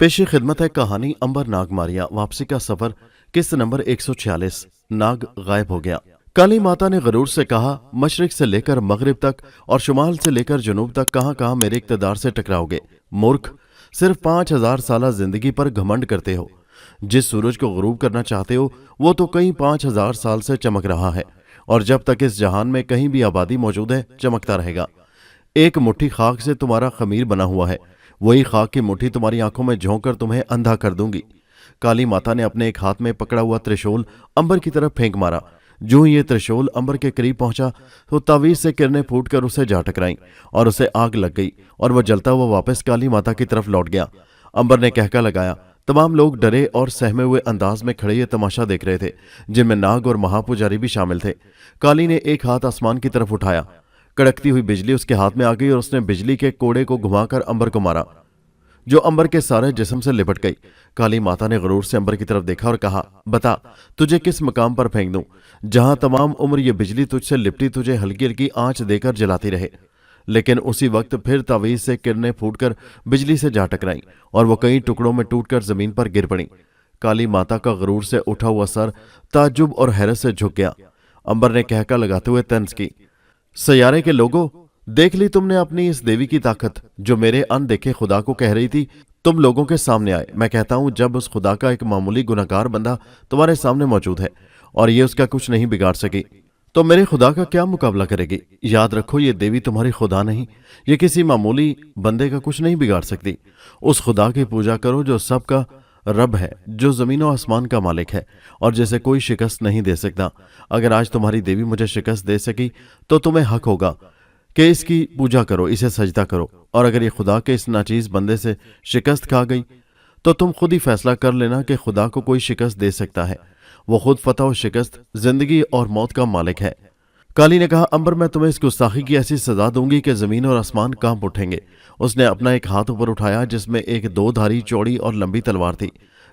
पेश खिदमत है कहानी अंबर नाग मारिया। वापसी का सफर। किस्त नंबर 146। नाग गायब हो गया। काली माता ने गरूर से कहा, मशरिक से लेकर मगरिब तक और शुमाल से लेकर जुनूब तक कहां कहां मेरे इक्तदार से टकराओगे। मूर्ख, सिर्फ 5000 साल जिंदगी पर घमंड करते हो। जिस सूरज को गरूब करना चाहते हो वो तो कई 5000 साल से चमक रहा है, और जब तक इस जहान में कहीं भी आबादी मौजूद है चमकता रहेगा। एक मुट्ठी खाक से तुम्हारा खमीर बना हुआ है, वही खाक की मुट्ठी तुम्हारी आंखों में झोंक कर तुम्हें अंधा कर दूंगी। काली माता ने अपने एक हाथ में पकड़ा हुआ त्रिशूल अंबर की तरफ फेंक मारा। जो ही ये त्रिशूल अंबर के करीब पहुंचा तो तावीज से किरणें फूटकर उसे जा टकराईं और उसे आग लग गई और वह जलता हुआ वापस काली माता की तरफ लौट गया। अंबर ने कहका लगाया। तमाम लोग डरे और सहमे हुए अंदाज में खड़े ये तमाशा देख रहे थे, जिनमें नाग और महापुजारी भी शामिल थे। काली ने एक हाथ आसमान की तरफ उठाया। कड़कती हुई बिजली उसके हाथ में आ गई और उसने बिजली के कोड़े को घुमाकर अंबर को मारा, जो अंबर के सारे जिस्म से लिपट गई। काली माता ने गरूर से अंबर की तरफ देखा और कहा, बता तुझे किस मकाम पर फेंक दूं जहां तमाम उम्र ये बिजली तुझसे लिपटी तुझे हल्की हल्की आंच देकर जलाती रहे। लेकिन उसी वक्त फिर तावीज से किरणें फूटकर बिजली से जा टकराईं और वो कई टुकड़ों में टूटकर जमीन पर गिर पड़ी। काली माता का गरूर से उठा हुआ सर ताज्जुब और हैरत से झुक गया। अंबर ने कहका लगाते हुए तंज की, सयारे के लोगों, देख ली तुमने अपनी इस देवी की ताकत, जो मेरे अनदेखे खुदा को कह रही थी तुम लोगों के सामने आए। मैं कहता हूं जब उस खुदा का एक मामूली गुनहगार बंदा तुम्हारे सामने मौजूद है और ये उसका कुछ नहीं बिगाड़ सकी, तो मेरे खुदा का क्या मुकाबला करेगी। याद रखो, ये देवी तुम्हारी खुदा नहीं, ये किसी मामूली बंदे का कुछ नहीं बिगाड़ सकती। उस खुदा की पूजा करो जो सबका रब है, जो जमीन और आसमान का मालिक है और जिसे कोई शिकस्त नहीं दे सकता। अगर आज तुम्हारी देवी मुझे शिकस्त दे सकी तो तुम्हें हक होगा कि इसकी पूजा करो, इसे सजदा करो। और अगर ये खुदा के इस नाचीज बंदे से शिकस्त खा गई तो तुम खुद ही फैसला कर लेना कि खुदा को कोई शिकस्त दे सकता है। वो खुद फतह और शिकस्त, जिंदगी और मौत का मालिक है। काली ने कहा, अंबर मैं तुम्हें इस गुस्ताखी की ऐसी सजा दूंगी कि जमीन और आसमान कांप उठेंगे। उसने अपना एक हाथ ऊपर उठाया जिसमें एक दो धारी चौड़ी और लंबी तलवार थी।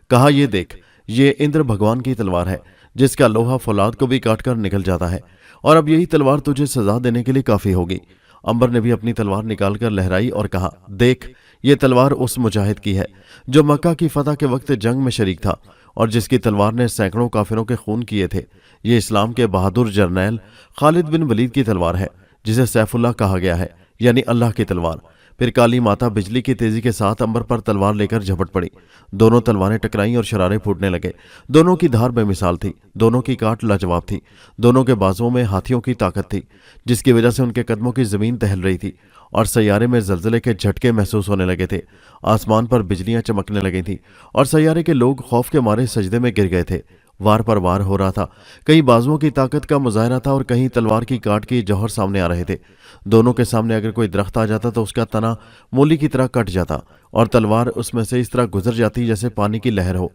कहा, ये देख, ये इंद्र भगवान की तलवार है जिसका लोहा फौलाद को भी काटकर निकल जाता है, और अब यही तलवार तुझे सजा देने के लिए काफी होगी। अंबर ने भी अपनी तलवार निकालकर लहराई और कहा, देख, ये तलवार उस मुजाहिद की है जो मक्का की फतह के वक्त जंग में शरीक था और जिसकी तलवार ने सैकड़ों काफिरों के खून किए थे। ये इस्लाम के बहादुर जर्नैल खालिद बिन वलीद की तलवार है जिसे सैफुल्लाह कहा गया है, यानी अल्लाह की तलवार। फिर काली माता बिजली की तेजी के साथ अंबर पर तलवार लेकर झपट पड़ी। दोनों तलवारें टकराईं और शरारे फूटने लगे। दोनों की धार बेमिसाल थी, दोनों की काट लाजवाब थी। दोनों के बाजुओं में हाथियों की ताकत थी जिसकी वजह से उनके कदमों की जमीन टहल रही थी और सैयारे में जलजले के झटके महसूस होने लगे थे। आसमान पर बिजलियां चमकने लगी थीं और सैयारे के लोग खौफ के मारे सजदे में गिर गए थे। वार पर वार हो रहा था, कहीं बाजुओं की ताकत का मुजाहरा था और कहीं तलवार की काट के जौहर सामने आ रहे थे। दोनों के सामने अगर कोई दरख्त आ जाता तो उसका तना मूली की तरह कट जाता और तलवार उसमें से इस तरह गुजर जाती जैसे पानी की लहर हो।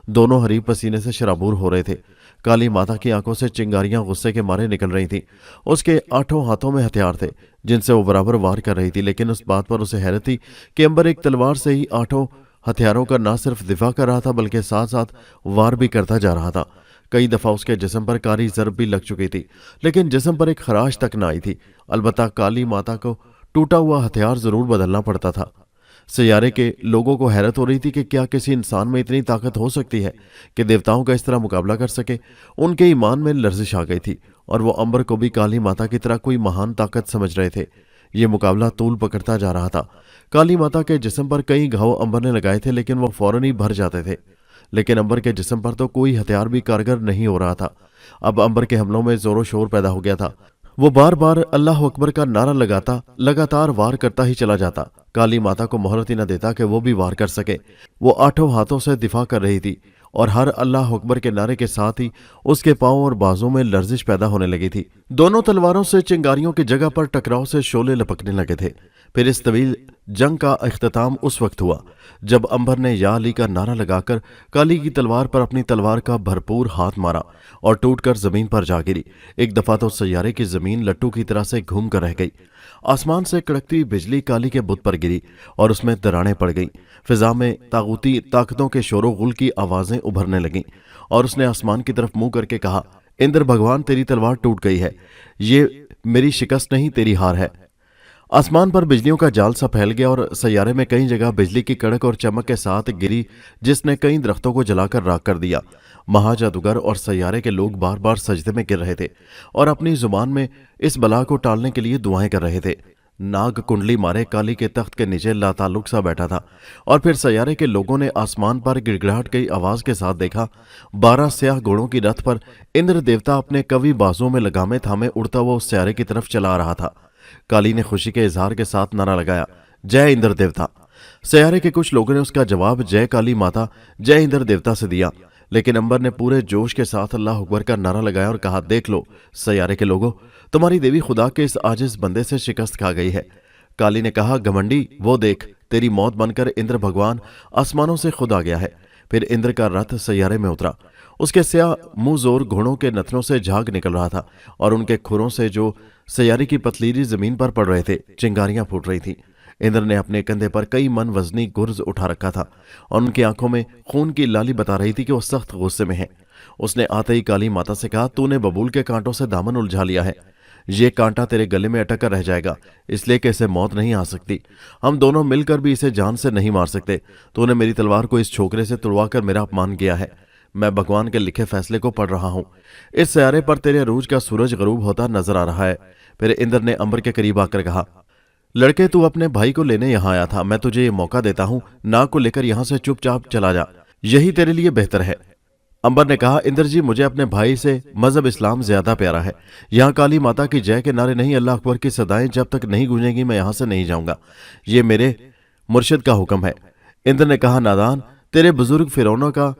दोनों हरी पसीने से शराबूर हो रहे थे। काली माता की आंखों से चिंगारियां गुस्से के मारे निकल रही थीं। उसके 8 हाथों में हथियार थे जिनसे वो बराबर वार कर रही थी, लेकिन उस बात पर उसे हैरत थी कि अंबर एक तलवार से ही 8 हथियारों का न सिर्फ दिफा कर रहा था बल्कि साथ साथ वार भी करता जा रहा था। कई दफा उसके जिस्म पर कारी जरब भी लग चुकी थी, लेकिन जिस्म पर एक खराश तक न आई थी। अलबत्ता काली माता को टूटा हुआ हथियार जरूर बदलना पड़ता था। सैयारे के लोगों को हैरत हो रही थी कि क्या किसी इंसान में इतनी ताकत हो सकती है कि देवताओं का इस तरह मुकाबला कर सके। उनके ईमान में लर्जिश आ गई थी और वो अंबर को भी काली माता की तरह कोई महान ताकत समझ रहे थे। ये मुकाबला तूल पकड़ता जा रहा था। काली माता के जिस्म पर कई घाव अंबर ने लगाए थे, लेकिन वो फौरन ही भर जाते थे। लेकिन अंबर के जिस्म पर तो कोई हथियार भी कारगर नहीं हो रहा था। अब अंबर के हमलों में जोरों शोर पैदा हो गया था। वो बार बार अल्लाह अकबर का नारा लगाता लगातार वार करता ही चला जाता। काली माता को मोहलत ही न देता कि वो भी वार कर सके। वो 8 हाथों से दिफा कर रही थी और हर अल्लाह अकबर के नारे के साथ ही उसके पांव और बाजों में लर्जिश पैदा होने लगी थी। दोनों तलवारों से चिंगारियों की जगह पर टकराव से शोले लपकने लगे थे। फिर इस तवील जंग का इख्तिताम उस वक्त हुआ जब अंबर ने या अली का नारा लगाकर काली की तलवार पर अपनी तलवार का भरपूर हाथ मारा और टूटकर जमीन पर जा गिरी। एक दफा तो सैयारे की जमीन लट्टू की तरह से घूम कर रह गई। आसमान से कड़कती हुई बिजली काली के बुत पर गिरी और उसमें दरारें पड़ गईं। फिजा में तागूती ताकतों के शोरो गुल की आवाजें उभरने लगीं और उसने आसमान की तरफ मुंह करके कहा, इंद्र भगवान, तेरी तलवार टूट गई है। ये मेरी शिकस्त नहीं, तेरी हार है। आसमान पर बिजलियों का जाल सा फैल गया और सैयारे में कई जगह बिजली की कड़क और चमक के साथ गिरी, जिसने कई दरख्तों को जलाकर राख कर दिया। महाजादूगर और सैयारे के लोग बार बार सजदे में गिर रहे थे और अपनी जुबान में इस बला को टालने के लिए दुआएं कर रहे थे। नाग कुंडली मारे काली के तख्त के नीचे लाताल्लुक सा बैठा था और फिर सैयारे के लोगों ने आसमान पर गिड़गिड़ाहट की आवाज के साथ देखा 12 स्याह घोड़ों की रथ पर इंद्र देवता अपने कवि बाजुओं में लगामे थामे उड़ता हुआ उस सैयारे की तरफ चला रहा था। काली ने खुशी के इजहार के साथ नारा लगाया, जय इंद्र देवता। सैयारे के कुछ लोगों ने उसका जवाब जय काली माता जय इंद्र देवता से दिया, लेकिन अंबर ने पूरे जोश के साथ अल्लाह अकबर का नारा लगाया और कहा, देख लो सैयारे के लोगों, तुम्हारी देवी खुदा के इस आजिज बंदे से शिकस्त खा गई है। काली ने कहा, घमंडी, वो देख, तेरी मौत बनकर इंद्र भगवान आसमानों से खुद आ गया है। फिर इंद्र का रथ सैयारे में उतरा। उसके स्याह मुंह जोर घोड़ों के नथनों से झाग निकल रहा था और उनके खुरों से जो सैयारी की पथलीली जमीन पर पड़ रहे थे, चिंगारियां फूट रही थीं। इंद्र ने अपने कंधे पर कई मन वजनी गुर्ज उठा रखा था और उनकी आंखों में खून की लाली बता रही थी कि वो सख्त गुस्से में है। उसने आते ही काली माता से कहा, तूने बबूल के कांटों से दामन उलझा लिया है। ये कांटा तेरे गले में अटक कर रह जाएगा, इसलिए कि इसे मौत नहीं आ सकती। हम दोनों मिलकर भी इसे जान से नहीं मार सकते। तूने मेरी तलवार को इस छोकरे से तुड़वा कर मेरा अपमान किया है। मैं भगवान के लिखे फैसले को पढ़ रहा हूं। इस सैयारे पर तेरे अरूज का सूरज गरूब होता नजर आ रहा है। फिर इंद्र ने अंबर के करीब आकर कहा, लड़के, तू अपने भाई को लेने यहां आया था। मैं तुझे ये मौका देता हूं, नाग को लेकर यहां से चुपचाप चला जा, यही तेरे लिए बेहतर है। अंबर ने कहा, इंद्र जी, मुझे अपने भाई से मजहब इस्लाम ज्यादा प्यारा है। यहाँ काली माता की जय के नारे नहीं, अल्लाह अकबर की सदाएं जब तक नहीं गूंजेंगी मैं यहां से नहीं जाऊंगा। ये मेरे मुर्शिद का हुक्म है। इंद्र ने कहा, नादान, तेरे बुजुर्ग फिरौनों का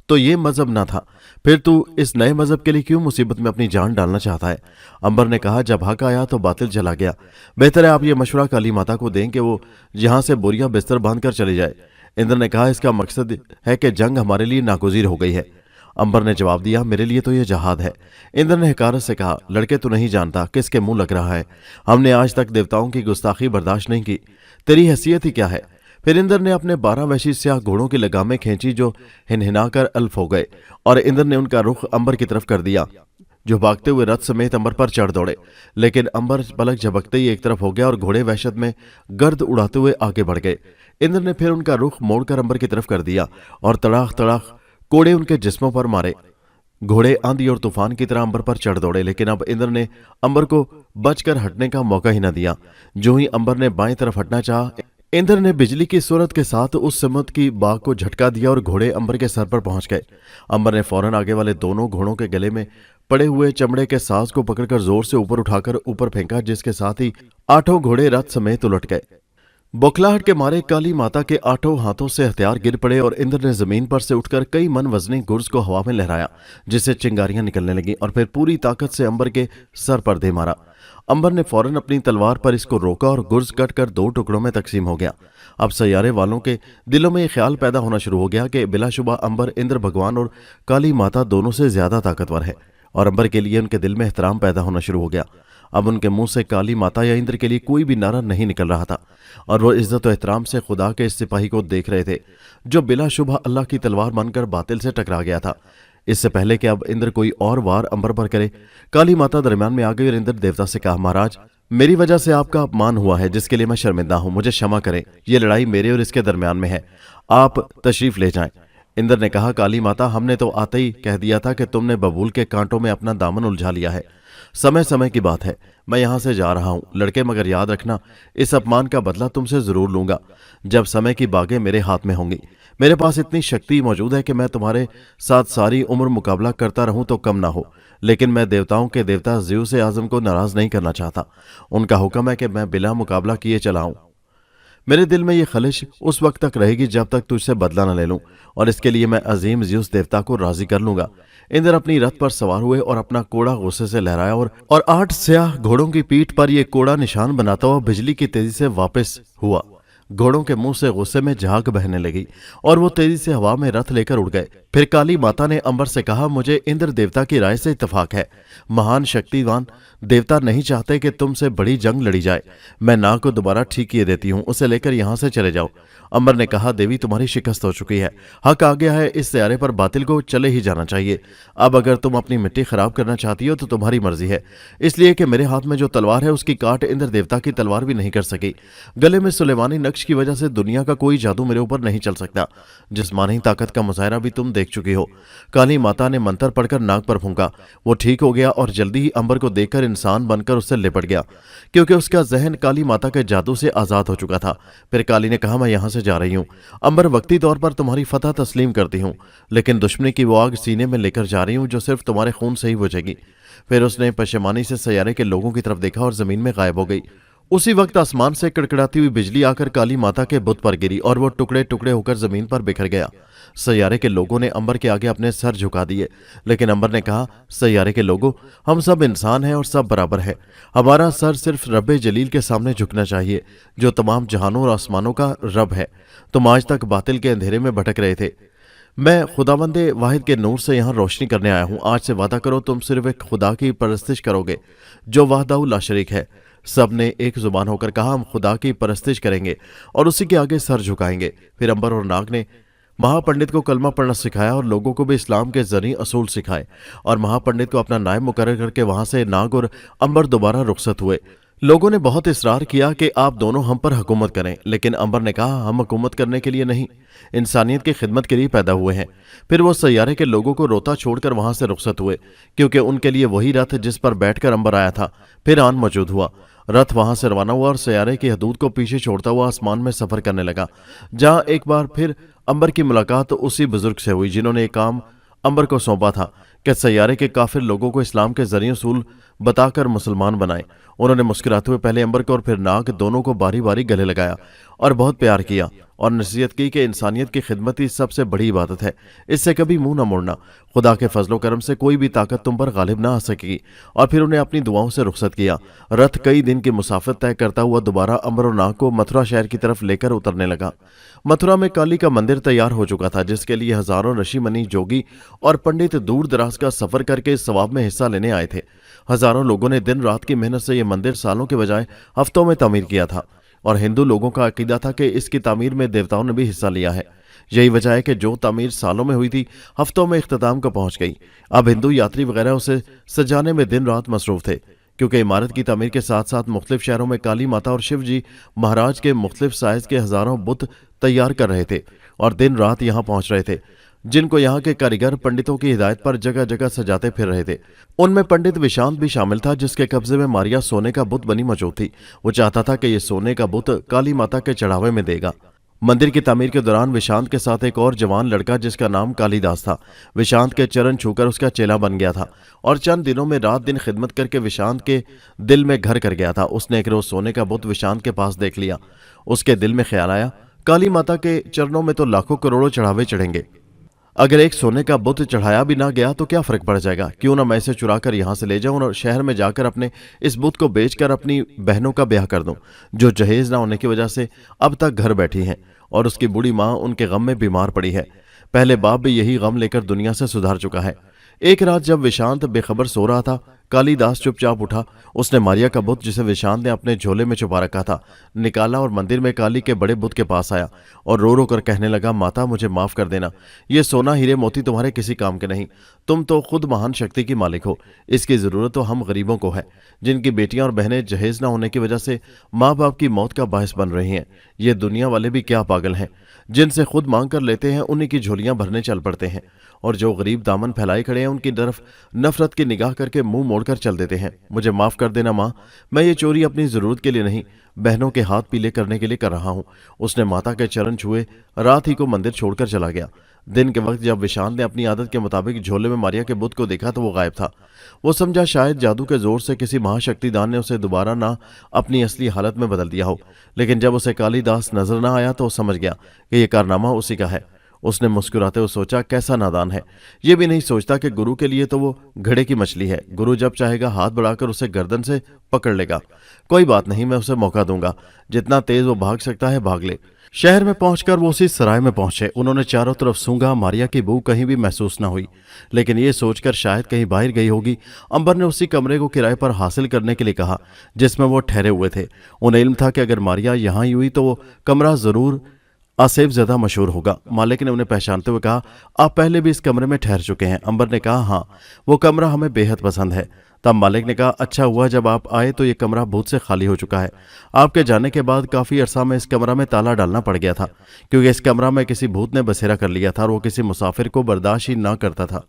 तो ये मजहब ना था, फिर तू इस नए मजहब के लिए क्यों मुसीबत में अपनी जान डालना चाहता है। अंबर ने कहा, जब हक आया तो बातिल चला गया। बेहतर है आप ये मशवरा काली माता को दें कि वो यहां से बोरियां बिस्तर बांध कर चली जाए। इंद्र ने कहा, इसका मकसद है कि जंग हमारे लिए नागुजीर हो गई है। अंबर ने जवाब दिया, मेरे लिए तो यह जहाद है। इंद्र ने हकारत से कहा, लड़के, तू नहीं जानता किसके मुंह लग रहा है। हमने आज तक देवताओं की गुस्ताखी बर्दाश्त नहीं की, तेरी हैसियत ही क्या है। फिर इंद्र ने अपने 12 वैशी स्याह घोड़ों की लगामें खींची जो हिनहिनाकर अल्फ हो गए और इंद्र ने उनका रुख अंबर की तरफ कर दिया, जो भागते हुए रथ समेत अंबर पर चढ़ दौड़े। लेकिन अंबर पलक झपकते ही एक तरफ हो गया और घोड़े वहशत में गर्द उड़ाते हुए आगे बढ़ गए। इंद्र ने फिर उनका रुख मोड़कर अंबर की तरफ कर दिया और तड़ाक तड़ाक कोड़े उनके जिस्मों पर मारे। घोड़े आंधी और तूफान की तरह अंबर पर चढ़ दौड़े, लेकिन अब इंद्र ने अंबर को बचकर हटने का मौका ही न दिया। जो ही अंबर ने बाएं तरफ हटना चाहा, इंद्र ने बिजली की सूरत के साथ उस समुद्र की बाग को झटका दिया और घोड़े अंबर के सर पर पहुंच गए। अंबर ने फौरन आगे वाले दोनों घोड़ों के गले में पड़े हुए चमड़े के साज को पकड़कर जोर से ऊपर उठाकर ऊपर फेंका, जिसके साथ ही 8 घोड़े रथ समेत उलट गए। बौखलाहट के मारे काली माता के 8 हाथों से हथियार गिर पड़े और इंद्र ने जमीन पर से उठकर कई मन वजनी गुर्ज को हवा में लहराया, जिससे चिंगारियां निकलने लगीं और फिर पूरी ताकत से अंबर के सर पर दे मारा। अंबर ने फौरन अपनी तलवार पर इसको रोका और गुर्ज कटकर 2 टुकड़ों में तकसीम हो गया। अब सैयारे वालों के दिलों में यह ख्याल पैदा होना शुरू हो गया कि बिलाशुबा अंबर इंद्र भगवान और काली माता दोनों से ज्यादा ताकतवर है और अंबर के लिए उनके दिल में एहतराम पैदा होना शुरू हो गया। अब उनके मुंह से काली माता या इंद्र के लिए कोई भी नारा नहीं निकल रहा था और वो इज्जत और एहतराम से खुदा के इस सिपाही को देख रहे थे जो बिलाशुबा अल्लाह की तलवार बनकर बातिल से टकरा गया था। इससे पहले कि अब इंद्र कोई और वार अंबर पर करे, काली माता दरमियान में आ गई और इंद्र देवता से कहा, महाराज, मेरी वजह से आपका अपमान हुआ है जिसके लिए मैं शर्मिंदा हूं, मुझे क्षमा करें। ये लड़ाई मेरे और इसके दरमियान में है, आप तशरीफ ले जाएं। इंद्र ने कहा, काली माता, हमने तो आते ही कह दिया था कि तुमने बबूल के कांटों में अपना दामन उलझा लिया है। समय समय की बात है, मैं यहां से जा रहा हूं लड़के, मगर याद रखना इस अपमान का बदला तुमसे जरूर लूंगा जब समय की बागें मेरे हाथ में होंगी। मेरे पास इतनी शक्ति मौजूद है कि मैं तुम्हारे साथ सारी उम्र मुकाबला करता रहूं तो कम ना हो, लेकिन मैं देवताओं के देवता ज़्यूस आज़म को नाराज नहीं करना चाहता। उनका हुक्म है कि मैं बिला मुकाबला किए चलाऊं। मेरे दिल में यह खलिश उस वक्त तक रहेगी जब तक तुझसे बदला न ले लूं, और इसके लिए मैं अजीम ज़्यूस देवता को राजी कर लूंगा। इंद्र अपनी रथ पर सवार हुए और अपना कोड़ा गुस्से से लहराया और 8 स्याह घोड़ों की पीठ पर यह कोड़ा निशान बनाता हुआ बिजली की तेजी से वापस हुआ। घोड़ों के मुंह से गुस्से में झाग बहने लगी और वो तेजी से हवा में रथ लेकर उड़ गए। फिर काली माता ने अंबर से कहा, मुझे इंद्र देवता की राय से इत्तेफाक है, महान शक्तिवान देवता नहीं चाहते कि तुमसे बड़ी जंग लड़ी जाए। मैं नाग को दोबारा ठीक किए देती हूँ, उसे लेकर यहाँ से चले जाओ। अंबर ने कहा, देवी तुम्हारी शिकस्त हो चुकी है, हक आ गया है, इस सियारे पर बातिल को चले ही जाना चाहिए। अब अगर तुम अपनी मिट्टी खराब करना चाहती हो तो तुम्हारी मर्जी है, इसलिए कि मेरे हाथ में जो तलवार है उसकी काट इंद्र देवता की तलवार भी नहीं कर सकी। गले में सुलेमानी नक्श की वजह से दुनिया का कोई जादू मेरे ऊपर नहीं चल सकता। जिस्मानी ताकत का मुजाहरा भी तुम देख चुकी हो। काली माता ने मंत्र पढ़कर नाग पर फूंका, वो ठीक हो गया और जल्दी ही अंबर को देखकर इंसान बनकर उससे लिपट गया, क्योंकि उसका जहन काली माता के जादू से आजाद हो चुका था। फिर काली ने कहा, मैं यहां से जा रही हूं अंबर, वक्ती तौर पर तुम्हारी फतह तस्लीम करती हूं, लेकिन दुश्मनी की वो आग सीने में लेकर जा रही हूं जो सिर्फ तुम्हारे खून से ही बुझेगी। फिर उसने पशेमानी से सैयारे के लोगों की तरफ देखा और जमीन में गायब हो गई। उसी वक्त आसमान से कड़कड़ाती हुई बिजली आकर काली माता के बुत पर गिरी और वो टुकड़े टुकड़े होकर जमीन पर बिखर गया। सैयारे के लोगों ने अंबर के आगे अपने सर झुका दिए, लेकिन अंबर ने कहा, सैयारे के लोगों, हम सब इंसान हैं और सब बराबर है। हमारा सर सिर्फ रब्बे जलील के सामने झुकना चाहिए, जो तमाम जहानों और आसमानों का रब है। तुम आज तक बातिल के अंधेरे में भटक रहे थे, मैं खुदावंदे वाहिद के नूर से यहाँ रोशनी करने आया हूँ। आज से वादा करो तुम सिर्फ एक खुदा की परस्तिश करोगे जो वाहदाहु ला शरीक है। सब ने एक जुबान होकर कहा, हम खुदा की परस्तिश करेंगे और उसी के आगे सर झुकाएंगे। फिर अंबर और नाग ने महापंडित को कलमा पढ़ना सिखाया और लोगों को भी इस्लाम के जरिए असूल सिखाए, और महापंडित को अपना नायब मुकर्रर करके वहां से नाग और अंबर दोबारा रुखसत हुए। लोगों ने बहुत इसरार किया कि आप दोनों हम पर हुकूमत करें, लेकिन अंबर ने कहा, हम हुकूमत करने के लिए नहीं, इंसानियत की खिदमत के लिए पैदा हुए हैं। फिर वो सैयारे के लोगों को रोता छोड़कर वहां से रुखसत हुए, क्योंकि उनके लिए वही रथ जिस पर बैठकर अंबर आया था फिर आन मौजूद हुआ। रथ वहां से रवाना हुआ और सैयारे की हदूद को पीछे छोड़ता हुआ आसमान में सफर करने लगा, जहां एक बार फिर अंबर की मुलाकात उसी बुजुर्ग से हुई जिन्होंने एक काम अंबर को सौंपा था कि सैयारे के काफिर लोगों को इस्लाम के जरिए उसूल बताकर मुसलमान बनाए। उन्होंने मुस्कुराते हुए पहले अंबर को और फिर नाग दोनों को बारी बारी गले लगाया और बहुत प्यार किया और नसीहत की कि इंसानियत की खिदमत ही सबसे बड़ी इबादत है, इससे कभी मुंह न मोड़ना। खुदा के फजलो करम से कोई भी ताकत तुम पर गालिब ना आ सकेगी। और फिर उन्हें अपनी दुआओं से रुखसत किया। रथ कई दिन की मुसाफिर तय करता हुआ दोबारा अंबर और नाग को मथुरा शहर की तरफ लेकर उतरने लगा। मथुरा में काली का मंदिर तैयार हो चुका था, जिसके लिए हजारों ऋषि मुनि, जोगी और पंडित दूर दराज का सफर करके इस सवाब में हिस्सा लेने आए थे। हजारों लोगों ने दिन रात की मेहनत से यह मंदिर सालों के बजाय हफ्तों में तामीर किया था, और हिंदू लोगों का अकीदा था कि इसकी तामीर में देवताओं ने भी हिस्सा लिया है। यही वजह है कि जो तामीर सालों में हुई थी हफ्तों में इख्तिताम को पहुंच गई। अब हिंदू यात्री वगैरह उसे सजाने में दिन रात मसरूफ थे, क्योंकि इमारत की तामीर के साथ साथ मुख्तलिफ शहरों में काली माता और शिव जी महाराज के मुख्तलिफ साइज के हजारों बुत तैयार कर रहे थे और दिन रात यहाँ पहुंच रहे थे, जिनको यहाँ के कारीगर पंडितों की हिदायत पर जगह जगह सजाते फिर रहे थे। उनमें पंडित विशांत भी शामिल था, जिसके कब्जे में मारिया सोने का बुत बनी मौजूद थी। वो चाहता था कि ये सोने का बुत काली माता के चढ़ावे में देगा। मंदिर की तामीर के दौरान विशांत के साथ एक और जवान लड़का जिसका नाम कालीदास था, विशांत के चरण छूकर उसका चेला बन गया था और चंद दिनों में रात दिन खिदमत करके विशांत के दिल में घर कर गया था। उसने एक रोज सोने का बुत विशांत के पास देख लिया। उसके दिल में ख्याल आया, काली माता के चरणों में तो लाखों करोड़ों चढ़ावे चढ़ेंगे, अगर एक सोने का बुत चढ़ाया भी ना गया तो क्या फर्क पड़ जाएगा। क्यों ना मैं इसे चुरा कर यहाँ से ले जाऊं और शहर में जाकर अपने इस बुत को बेचकर अपनी बहनों का ब्याह कर दूं, जो जहेज ना होने की वजह से अब तक घर बैठी हैं और उसकी बूढ़ी माँ उनके गम में बीमार पड़ी है। पहले बाप भी यही गम लेकर दुनिया से सुधार चुका है। एक रात जब विशांत बेखबर सो रहा था, कालीदास चुपचाप उठा। उसने मारिया का बुत, जिसे विशांत ने अपने झोले में छुपा रखा था, निकाला और मंदिर में काली के बड़े बुत के पास आया और रो रो कर कहने लगा, माता मुझे माफ कर देना, ये सोना हीरे मोती तुम्हारे किसी काम के नहीं, तुम तो खुद महान शक्ति की मालिक हो। इसकी जरूरत तो हम गरीबों को है, जिनकी बेटियां और बहनें जहेज न होने की वजह से माँ बाप की मौत का बायस बन रही हैं। ये दुनिया वाले भी क्या पागल हैं, जिनसे खुद मांग कर लेते हैं उन्हीं की झोलियां भरने चल पड़ते हैं, और जो गरीब दामन फैलाए खड़े हैं उनकी तरफ नफरत की निगाह करके मुंह मोड़कर चल देते हैं। मुझे माफ कर देना माँ, मैं ये चोरी अपनी जरूरत के लिए नहीं, बहनों के हाथ पीले करने के लिए कर रहा हूं। उसने माता के चरण छुए रात ही को मंदिर छोड़कर चला गया। दिन के वक्त जब विशांत ने अपनी आदत के मुताबिक झोले में मारिया के बुत को देखा तो वो गायब था। वो समझा शायद जादू के जोर से किसी महाशक्तिदान ने उसे दोबारा ना अपनी असली हालत में बदल दिया हो। लेकिन जब उसे कालीदास नजर ना आया तो वो समझ गया कि यह कारनामा उसी का है। उसने मुस्कुराते हुए सोचा, कैसा नादान है, ये भी नहीं सोचता कि गुरु के लिए तो वो घड़े की मछली है। गुरु जब चाहेगा हाथ बढ़ाकर उसे गर्दन से पकड़ लेगा। कोई बात नहीं, मैं उसे मौका दूंगा, जितना तेज वो भाग सकता है भाग ले। शहर में पहुंचकर वो उसी सराय में पहुंचे। उन्होंने चारों तरफ सूंघा, मारिया की बू कहीं भी महसूस न हुई, लेकिन ये सोचकर शायद कहीं बाहर गई होगी, अंबर ने उसी कमरे को किराए पर हासिल करने के लिए कहा जिसमें वो ठहरे हुए थे। उन्हें इल्म था कि अगर मारिया यहाँ ही हुई तो वो कमरा जरूर आसेफ ज्यादा मशहूर होगा। मालिक ने उन्हें पहचानते हुए कहा, आप पहले भी इस कमरे में ठहर चुके हैं। अंबर ने कहा, हाँ, वो कमरा हमें बेहद पसंद है। तब मालिक ने कहा, अच्छा हुआ जब आप आए तो ये कमरा भूत से खाली हो चुका है। आपके जाने के बाद काफी अरसा में इस कमरा में ताला डालना पड़ गया था, क्योंकि इस कमरा में किसी भूत ने बसेरा कर लिया था और वो किसी मुसाफिर को बर्दाश्त ही ना करता था।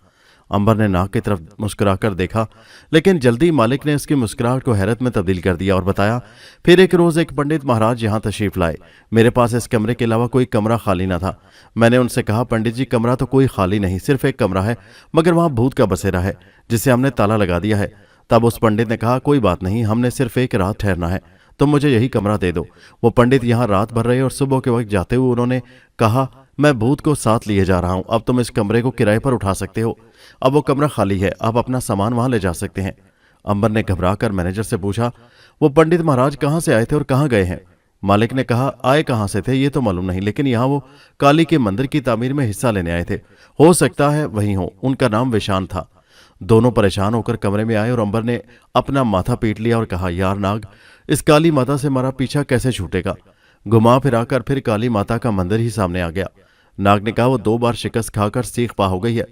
अंबर ने नाक की तरफ मुस्कुराकर देखा, लेकिन जल्दी मालिक ने उसकी मुस्कुराहट को हैरत में तब्दील कर दिया और बताया, फिर एक रोज एक पंडित महाराज यहाँ तशरीफ लाए। मेरे पास इस कमरे के अलावा कोई कमरा खाली ना था। मैंने उनसे कहा, पंडित जी, कमरा तो कोई खाली नहीं, सिर्फ एक कमरा है, मगर वहाँ भूत का बसेरा है जिसे हमने ताला लगा दिया है। तब उस पंडित ने कहा, कोई बात नहीं, हमने सिर्फ एक रात ठहरना है, तुम मुझे यही कमरा दे दो। वो पंडित यहाँ रात भर रहे और सुबह के वक्त जाते हुए उन्होंने कहा, मैं भूत को साथ लिए जा रहा हूं, अब तुम इस कमरे को किराए पर उठा सकते हो। अब वो कमरा खाली है, आप अपना सामान वहां ले जा सकते हैं। अंबर ने घबराकर मैनेजर से पूछा, वो पंडित महाराज कहाँ से आए थे और कहाँ गए हैं? मालिक ने कहा, आए कहाँ से थे ये तो मालूम नहीं, लेकिन यहाँ वो काली के मंदिर की तामीर में हिस्सा लेने आए थे। हो सकता है वही हो। उनका नाम विशान था। दोनों परेशान होकर कमरे में आए और अंबर ने अपना माथा पीट लिया और कहा, यार नाग, इस काली माता से हमारा पीछा कैसे छूटेगा? घुमा फिराकर फिर काली माता का मंदिर ही सामने आ गया। नाग ने कहा, वो 2 बार शिकस्त खाकर सीख पा हो गई है,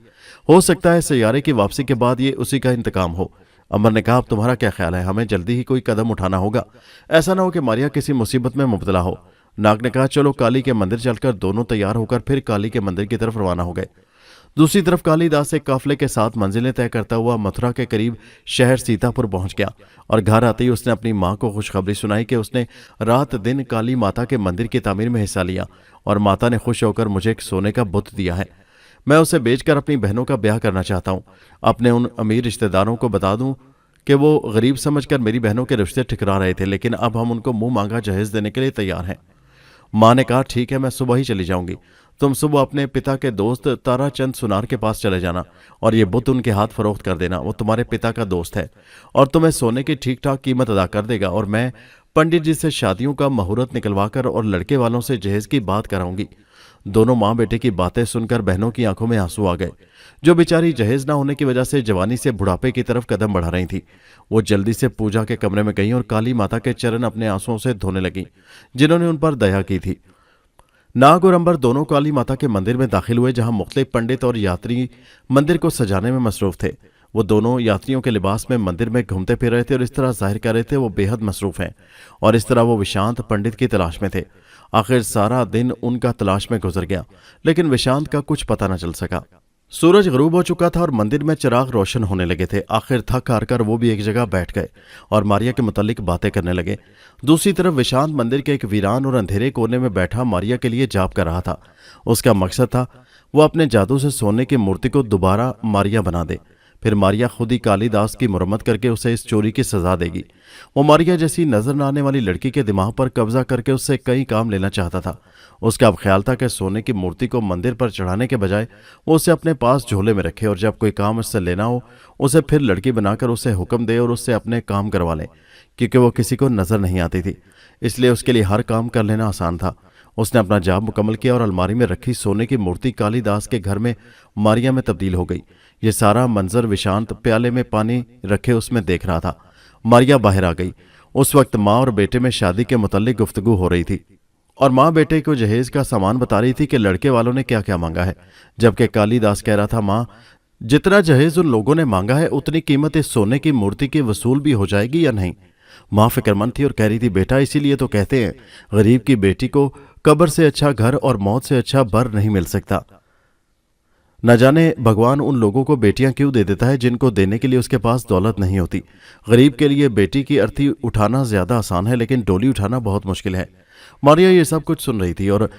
हो सकता है सैयारे की वापसी के बाद ये उसी का इंतकाम हो। अंबर ने कहा, अब तुम्हारा क्या ख्याल है? हमें जल्दी ही कोई कदम उठाना होगा, ऐसा ना हो कि मारिया किसी मुसीबत में मुब्तला हो। नाग ने कहा, चलो काली के मंदिर चलकर दोनों तैयार होकर फिर काली के मंदिर की तरफ रवाना हो गए। दूसरी तरफ कालीदास एक काफले के साथ मंजिलें तय करता हुआ मथुरा के करीब शहर सीतापुर पहुंच गया और घर आते ही उसने अपनी मां को खुशखबरी सुनाई कि उसने रात दिन काली माता के मंदिर की तामीर में हिस्सा लिया और माता ने खुश होकर मुझे एक सोने का बुत दिया है। मैं उसे बेचकर अपनी बहनों का ब्याह करना चाहता हूँ। अपने उन अमीर रिश्तेदारों को बता दूं कि वो गरीब समझकर मेरी बहनों के रिश्ते ठुकरा रहे थे, लेकिन अब हम उनको मुंह मांगा जहेज देने के लिए तैयार हैं। मां ने कहा, ठीक है, मैं सुबह ही चली जाऊंगी। तुम सुबह अपने पिता के दोस्त ताराचंद सुनार के पास चले जाना और ये बुत उनके हाथ फरोख्त कर देना। वो तुम्हारे पिता का दोस्त है और तुम्हें सोने की ठीक ठाक कीमत अदा कर देगा और मैं पंडित जी से शादियों का मुहूर्त निकलवाकर और लड़के वालों से जहेज की बात कराऊंगी। दोनों माँ बेटे की बातें सुनकर बहनों की आंखों में आंसू आ गए। जो बेचारी जहेज ना होने की वजह से जवानी से बुढ़ापे की तरफ कदम बढ़ा रही थी, वो जल्दी से पूजा के कमरे में गईं और काली माता के चरण अपने आंसुओं से धोने लगीं, जिन्होंने उन पर दया की थी। नाग और अंबर दोनों काली माता के मंदिर में दाखिल हुए, जहां मुख्तलिफ पंडित और यात्री मंदिर को सजाने में मसरूफ थे। वो दोनों यात्रियों के लिबास में मंदिर में घूमते फिर रहे थे और इस तरह जाहिर कर रहे थे वो बेहद मसरूफ हैं, और इस तरह वो विशांत पंडित की तलाश में थे। आखिर सारा दिन उनका तलाश में गुजर गया, लेकिन विशांत का कुछ पता न चल सका। सूरज गरूब हो चुका था और मंदिर में चिराग रोशन होने लगे थे। आखिर थक हार कर वो भी एक जगह बैठ गए और मारिया के मुतालिक बातें करने लगे। दूसरी तरफ विशांत मंदिर के एक वीरान और अंधेरे कोने में बैठा मारिया के लिए जाप कर रहा था। उसका मकसद था वो अपने जादू से सोने की मूर्ति को दोबारा मारिया बना दे, फिर मारिया खुद ही कालीदास की मुरम्मत करके उसे इस चोरी की सजा देगी। वो मारिया जैसी नजर न आने वाली लड़की के दिमाग पर कब्जा करके उससे कई काम लेना चाहता था। उसका अब ख्याल था कि सोने की मूर्ति को मंदिर पर चढ़ाने के बजाय वो उसे अपने पास झोले में रखे और जब कोई काम उससे लेना हो उसे फिर लड़की बनाकर उसे हुक्म दे और उससे अपने काम करवा ले, क्योंकि वो किसी को नजर नहीं आती थी, इसलिए उसके लिए हर काम कर लेना आसान था। उसने अपना जाप मुकम्मल किया और अलमारी में रखी सोने की मूर्ति कालीदास के घर में मारिया में तब्दील हो गई। ये सारा मंजर विशांत प्याले में पानी रखे उसमें देख रहा था। मारिया बाहर आ गई। उस वक्त माँ और बेटे में शादी के मुतल्लिक गुफ्तगू हो रही थी और माँ बेटे को जहेज का सामान बता रही थी कि लड़के वालों ने क्या क्या मांगा है, जबकि कालीदास कह रहा था, माँ, जितना जहेज उन लोगों ने मांगा है उतनी कीमत इस सोने की मूर्ति की वसूल भी हो जाएगी या नहीं। माँ फिक्रमंद थी और कह रही थी, बेटा, इसीलिए तो कहते हैं गरीब की बेटी को कब्र से अच्छा घर और मौत से अच्छा बर नहीं मिल सकता। न जाने भगवान उन लोगों को बेटियां क्यों दे देता है जिनको देने के लिए उसके पास दौलत नहीं होती। गरीब के लिए बेटी की अर्थी उठाना ज्यादा आसान है, लेकिन डोली उठाना बहुत मुश्किल है। मारिया ये सब कुछ सुन रही थी और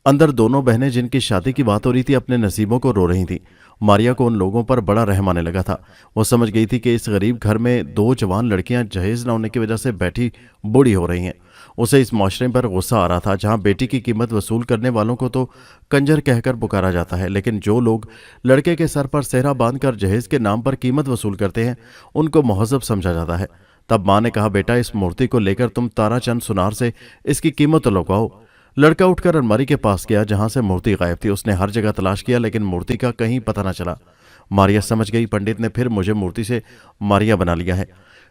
अंदर दोनों बहनें जिनकी शादी की बात हो रही थी अपने नसीबों को रो रही थीं। मारिया को उन लोगों पर बड़ा रहम आने लगा था। वो समझ गई थी कि इस गरीब घर में 2 जवान लड़कियां जहेज न होने की वजह से बैठी बूढ़ी हो रही हैं। उसे इस माशरे पर गुस्सा आ रहा था, जहां बेटी की कीमत वसूल करने वालों को तो कंजर कहकर पुकारा जाता है, लेकिन जो लोग लड़के के सर पर सेहरा बांधकर जहेज के नाम पर कीमत वसूल करते हैं उनको महजब समझा जाता है। तब माँ ने कहा, बेटा, इस मूर्ति को लेकर तुम ताराचंद सुनार से इसकी कीमत तो लगवाओ। लड़का उठकर अलमारी के पास गया जहां से मूर्ति गायब थी। उसने हर जगह तलाश किया लेकिन मूर्ति का कहीं पता न चला। मारिया समझ गई, पंडित ने फिर मुझे मूर्ति से मारिया बना लिया है।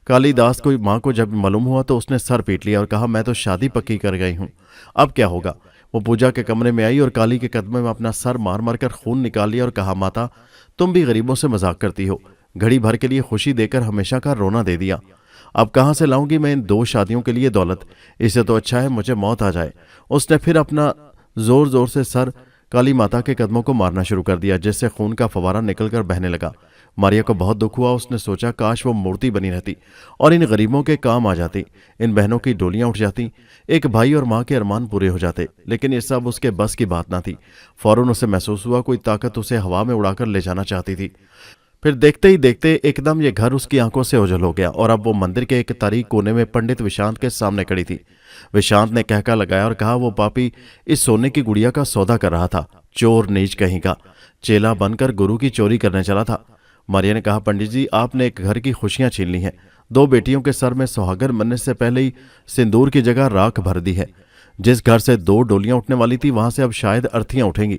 कालीदास को माँ को जब मालूम हुआ तो उसने सर पीट लिया और कहा, मैं तो शादी पक्की कर गई हूँ, अब क्या होगा। वो पूजा के कमरे में आई और काली के कदमे में अपना सर मार मार कर खून निकाल लिया और कहा, माता तुम भी गरीबों से मजाक करती हो, घड़ी भर के लिए खुशी देकर हमेशा का रोना दे दिया। अब कहाँ से लाऊंगी मैं इन 2 शादियों के लिए दौलत, इससे तो अच्छा है मुझे मौत आ जाए। उसने फिर अपना जोर जोर से सर काली माता के कदमों को मारना शुरू कर दिया, जिससे खून का फवारा निकलकर बहने लगा। मारिया को बहुत दुख हुआ। उसने सोचा, काश वो मूर्ति बनी रहती और इन गरीबों के काम आ जाती, इन बहनों की डोलियां उठ जाती, एक भाई और माँ के अरमान पूरे हो जाते। लेकिन ये सब उसके बस की बात ना थी। फौरन उसे महसूस हुआ कोई ताकत उसे हवा में उड़ाकर ले जाना चाहती थी। फिर देखते ही देखते एकदम ये घर उसकी आंखों से ओझल हो गया और अब वो मंदिर के एक तारीक कोने में पंडित विशांत के सामने खड़ी थी। विशांत ने कहका लगाया और कहा, वो पापी इस सोने की गुड़िया का सौदा कर रहा था, चोर नीच कहीं का, चेला बनकर गुरु की चोरी करने चला था। मारिया ने कहा, पंडित जी आपने एक घर की खुशियां छीन ली हैं, 2 बेटियों के सर में सुहागर बनने से पहले ही सिंदूर की जगह राख भर दी है। जिस घर से 2 डोलियां उठने वाली थी वहां से अब शायद अर्थियां उठेंगी।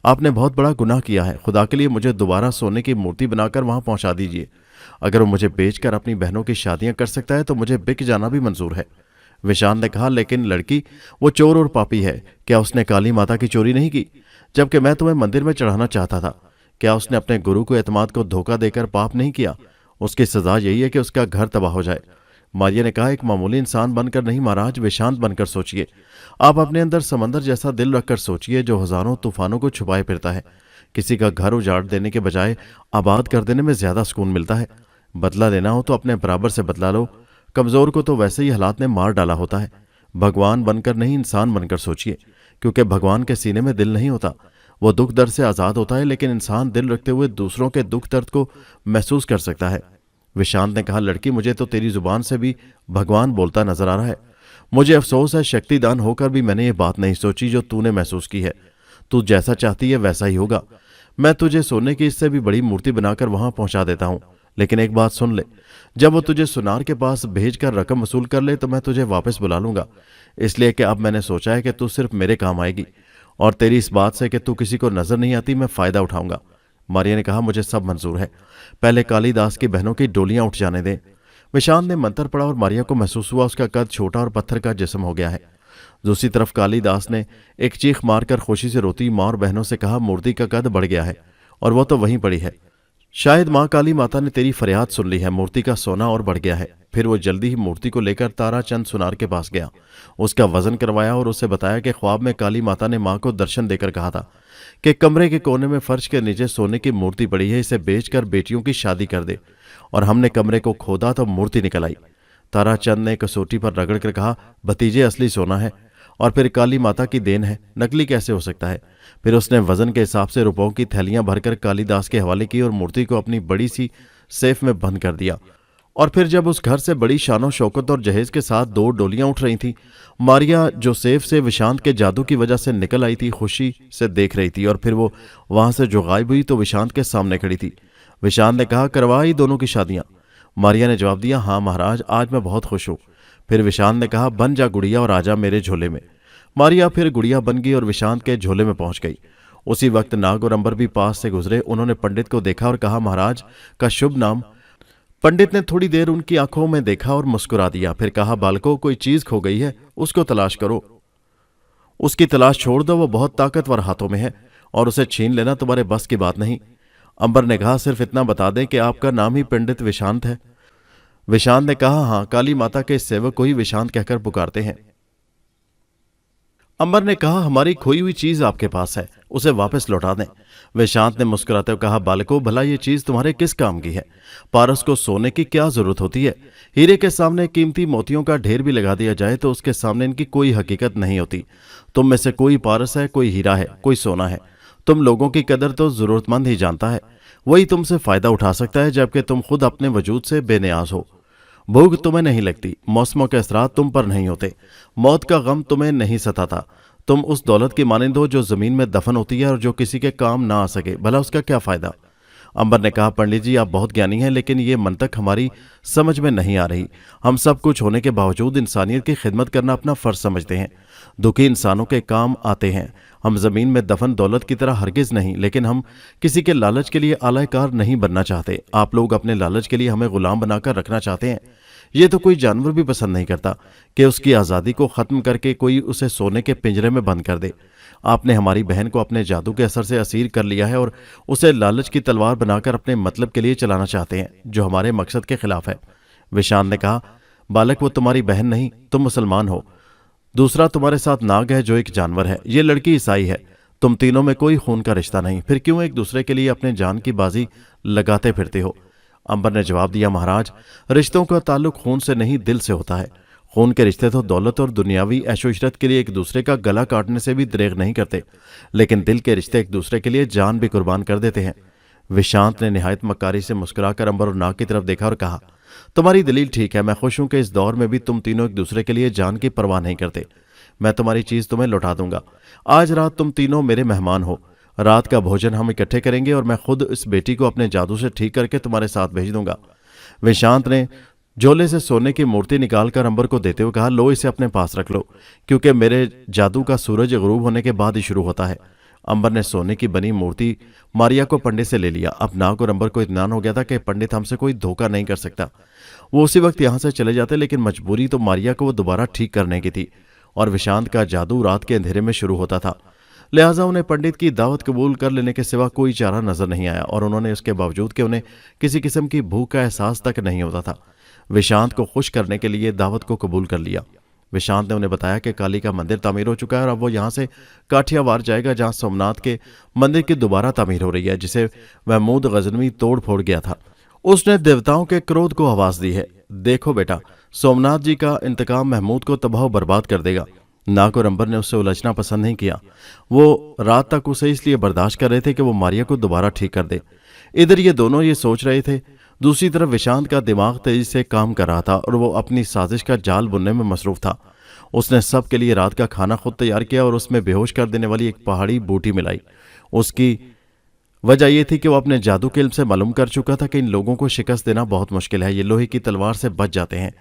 आपने बहुत बड़ा गुनाह किया है। खुदा के लिए मुझे दोबारा सोने की मूर्ति बनाकर वहां पहुंचा दीजिए। अगर वो मुझे बेचकर अपनी बहनों की शादियां कर सकता है तो मुझे बिक जाना भी मंजूर है। विशांत ने कहा, लेकिन लड़की वो चोर और पापी है, क्या उसने काली माता की चोरी नहीं की, जबकि मैं तुम्हें मंदिर में चढ़ाना चाहता था। क्या उसने अपने गुरु को एतमाद को धोखा देकर पाप नहीं किया। उसकी सजा यही है कि उसका घर तबाह हो जाए। मारिया ने कहा, एक मामूली इंसान बनकर नहीं महाराज, विशांत बनकर सोचिए। आप अपने अंदर समंदर जैसा दिल रखकर सोचिए जो हजारों तूफानों को छुपाए फिरता है। किसी का घर उजाड़ देने के बजाय आबाद कर देने में ज्यादा सुकून मिलता है। बदला लेना हो तो अपने बराबर से बदला लो, कमजोर को तो वैसे ही हालात ने मार डाला होता है। भगवान बनकर नहीं इंसान बनकर सोचिए, क्योंकि भगवान के सीने में दिल नहीं होता, वो दुख दर्द से आजाद होता है, लेकिन इंसान दिल रखते हुए दूसरों के दुख दर्द को महसूस कर सकता है। विशांत ने कहा, लड़की मुझे तो तेरी जुबान से भी भगवान बोलता नजर आ रहा है। मुझे अफसोस है, शक्तिदान होकर भी मैंने ये बात नहीं सोची जो तूने महसूस की है। तू जैसा चाहती है वैसा ही होगा। मैं तुझे सोने की इससे भी बड़ी मूर्ति बनाकर वहां पहुंचा देता हूं, लेकिन एक बात सुन ले, जब वो तुझे सुनार के पास भेजकर रकम वसूल कर ले तो मैं तुझे वापस बुला लूंगा, इसलिए कि अब मैंने सोचा है कि तू सिर्फ मेरे काम आएगी और तेरी इस बात से कि तू किसी को नजर नहीं आती मैं फायदा उठाऊंगा। मारिया ने कहा, मुझे सब मंजूर है, पहले कालीदास की बहनों की डोलियां उठ जाने दें। विशांत ने मंत्र पढ़ा और मारिया को महसूस हुआ उसका कद छोटा और पत्थर का जिस्म हो गया है। दूसरी तरफ कालीदास ने एक चीख मारकर खुशी से रोती मां और बहनों से कहा, मूर्ति का कद बढ़ गया है और वो तो वहीं पड़ी है। शायद मां काली माता ने तेरी फरियाद सुन ली है, मूर्ति का सोना और बढ़ गया है। फिर वो जल्दी ही मूर्ति को लेकर ताराचंद सुनार के पास गया, उसका वजन करवाया और उसे बताया कि ख्वाब में काली माता ने मां को दर्शन देकर कहा था कि कमरे के कोने में फर्श के नीचे सोने की मूर्ति पड़ी है, इसे बेचकर बेटियों की शादी कर दे। और हमने कमरे को खोदा तो मूर्ति निकल आई। ताराचंद ने कसौटी पर रगड़ कर कहा, भतीजे असली सोना है और फिर काली माता की देन है, नकली कैसे हो सकता है। फिर उसने वजन के हिसाब से रुपयों की थैलियां भरकर कालीदास के हवाले की और मूर्ति को अपनी बड़ी सी सेफ में बंद कर दिया। और फिर जब उस घर से बड़ी शानो शौकत और जहेज के साथ 2 डोलियां उठ रही थीं, मारिया जो सेफ से विशांत के जादू की वजह से निकल आई थी, खुशी से देख रही थी। और फिर वो वहां से जो गायब हुई तो विशांत के सामने खड़ी थी। विशांत ने कहा, करवाई दोनों की शादियां। मारिया ने जवाब दिया, हाँ महाराज, आज मैं बहुत खुश हूं। फिर विशांत ने कहा, बन जा गुड़िया और आजा मेरे झोले में। मारिया फिर गुड़िया बन गई और विशांत के झोले में पहुंच गई। उसी वक्त नाग और अंबर भी पास से गुजरे। उन्होंने पंडित को देखा और कहा, महाराज का शुभ नाम। पंडित ने थोड़ी देर उनकी आंखों में देखा और मुस्कुरा दिया, फिर कहा, बालको कोई चीज खो गई है, उसको तलाश करो। उसकी तलाश छोड़ दो, वो बहुत ताकतवर हाथों में है और उसे छीन लेना तुम्हारे बस की बात नहीं। अंबर ने कहा, सिर्फ इतना बता दें कि आपका नाम ही पंडित विशांत है। विशांत ने कहा, हाँ, काली माता के सेवक को ही विशांत कहकर पुकारते हैं। अंबर ने कहा, हमारी खोई हुई चीज आपके पास है, उसे वापस लौटा दें। विशांत ने मुस्कुराते हुए कहा, बालको भला ये चीज तुम्हारे किस काम की है। पारस को सोने की क्या जरूरत होती है। हीरे के सामने कीमती मोतियों का ढेर भी लगा दिया जाए तो उसके सामने इनकी कोई हकीकत नहीं होती। तुम में से कोई पारस है, कोई हीरा है, कोई सोना है। तुम लोगों की कदर तो जरूरतमंद ही जानता है, वही तुमसे फायदा उठा सकता है, जबकि तुम खुद अपने वजूद से बेनियाज हो। भूख तुम्हें नहीं लगती, मौसमों के असरात तुम पर नहीं होते, मौत का गम तुम्हें नहीं सताता। तुम उस दौलत की मानिंद हो जो जमीन में दफन होती है और जो किसी के काम ना आ सके, भला उसका क्या फायदा। अंबर ने कहा, पंडित जी आप बहुत ज्ञानी हैं, लेकिन ये मंतक हमारी समझ में नहीं आ रही। हम सब कुछ होने के बावजूद इंसानियत की खिदमत करना अपना फर्ज समझते हैं। दुखी इंसानों के काम आते हैं। हम जमीन में दफन दौलत की तरह हरगिज नहीं, लेकिन हम किसी के लालच के लिए आलाकार नहीं बनना चाहते। आप लोग अपने लालच के लिए हमें गुलाम बनाकर रखना चाहते हैं। ये तो कोई जानवर भी पसंद नहीं करता कि उसकी आज़ादी को ख़त्म करके कोई उसे सोने के पिंजरे में बंद कर दे। आपने हमारी बहन को अपने जादू के असर से असीर कर लिया है और उसे लालच की तलवार बनाकर अपने मतलब के लिए चलाना चाहते हैं, जो हमारे मकसद के खिलाफ है। विशांत ने कहा, बालक, वो तुम्हारी बहन नहीं, तुम मुसलमान हो। दूसरा, तुम्हारे साथ नाग है जो एक जानवर है। ये लड़की ईसाई है। तुम तीनों में कोई खून का रिश्ता नहीं, फिर क्यों एक दूसरे के लिए अपने जान की बाजी लगाते फिरते हो? अंबर ने जवाब दिया, महाराज, रिश्तों का ताल्लुक खून से नहीं, दिल से होता है। खून के रिश्ते तो दौलत और दुनियावी ऐशो इशरत के लिए एक दूसरे का गला काटने से भी दरेग नहीं करते, लेकिन दिल के रिश्ते एक दूसरे के लिए जान भी कुर्बान कर देते हैं। विशांत ने निहायत मक्कारी से मुस्कुराकर अंबर और नाग की तरफ देखा और कहा, तुम्हारी दलील ठीक है। मैं खुश हूं कि इस दौर में भी तुम तीनों एक दूसरे के लिए जान की परवाह नहीं करते। मैं तुम्हारी चीज तुम्हें लौटा दूंगा। आज रात तुम तीनों मेरे मेहमान हो। रात का भोजन हम इकट्ठे करेंगे और मैं खुद इस बेटी को अपने जादू से ठीक करके तुम्हारे साथ भेज दूंगा। विशांत ने झोले से सोने की मूर्ति निकालकर अंबर को देते हुए कहा, लो, इसे अपने पास रख लो, क्योंकि मेरे जादू का सूरज गुरूब होने के बाद ही शुरू होता है। अंबर ने सोने की बनी मूर्ति मारिया को पंडित से ले लिया। अब नाग और अंबर को इत्मीनान हो गया था कि पंडित हमसे कोई धोखा नहीं कर सकता। वो उसी वक्त यहां से चले जाते, लेकिन मजबूरी तो मारिया को वो दोबारा ठीक करने की थी और विशांत का जादू रात के अंधेरे में शुरू होता था। लिहाजा उन्हें पंडित की दावत कबूल कर लेने के सिवा कोई चारा नजर नहीं आया और उन्होंने उसके बावजूद कि उन्हें किसी किस्म की भूख का एहसास तक नहीं होता था, विशांत को खुश करने के लिए दावत को कबूल कर लिया। विशांत ने उन्हें बताया कि काली का मंदिर तामीर हो चुका है और अब वो यहाँ से काठियावाड़ जाएगा, जहाँ सोमनाथ के मंदिर की दोबारा तामीर हो रही है, जिसे महमूद गजनवी तोड़ फोड़ गया था। उसने देवताओं के क्रोध को आवाज दी है, देखो बेटा, सोमनाथ जी का इंतकाम महमूद को तबाह बर्बाद कर देगा। नाग और अंबर ने उससे उलझना पसंद नहीं किया। वो रात तक उसे इसलिए बर्दाश्त कर रहे थे कि वो मारिया को दोबारा ठीक कर दे। इधर ये दोनों ये सोच रहे थे, दूसरी तरफ विशांत का दिमाग तेजी से काम कर रहा था और वो अपनी साजिश का जाल बुनने में मसरूफ था। उसने सब के लिए रात का खाना खुद तैयार किया और उसमें बेहोश कर देने वाली एक पहाड़ी बूटी मिलाई। उसकी वजह यह थी कि वो अपने जादू के इल्म से मालूम कर चुका था कि इन लोगों को शिकस्त देना बहुत मुश्किल है। ये लोहे की तलवार से बच जाते हैं,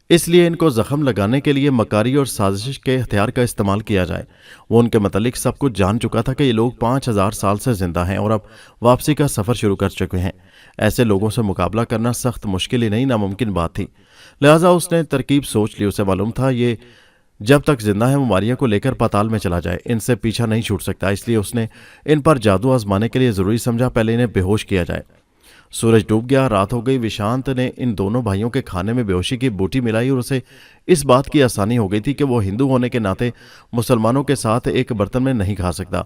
इसलिए इनको जख्म लगाने के लिए मकारी और साजिश के हथियार का इस्तेमाल किया जाए। वो उनके मतलब सब कुछ जान चुका था कि ये लोग 5000 साल से जिंदा हैं और अब वापसी का सफर शुरू कर चुके हैं। ऐसे लोगों से मुकाबला करना सख्त मुश्किल ही नहीं, नामुमकिन बात थी। लिहाजा उसने तरकीब सोच ली। उसे मालूम था ये जब तक जिंदा है वो मारिया को लेकर पाताल में चला जाए, इनसे पीछा नहीं छूट सकता। इसलिए उसने इन पर जादू आजमाने के लिए जरूरी समझा पहले इन्हें बेहोश किया जाए। सूरज डूब गया, रात हो गई। विशांत ने इन दोनों भाइयों के खाने में बेहोशी की बूटी मिलाई और उसे इस बात की आसानी हो गई थी कि वो हिंदू होने के नाते मुसलमानों के साथ एक बर्तन में नहीं खा सकता,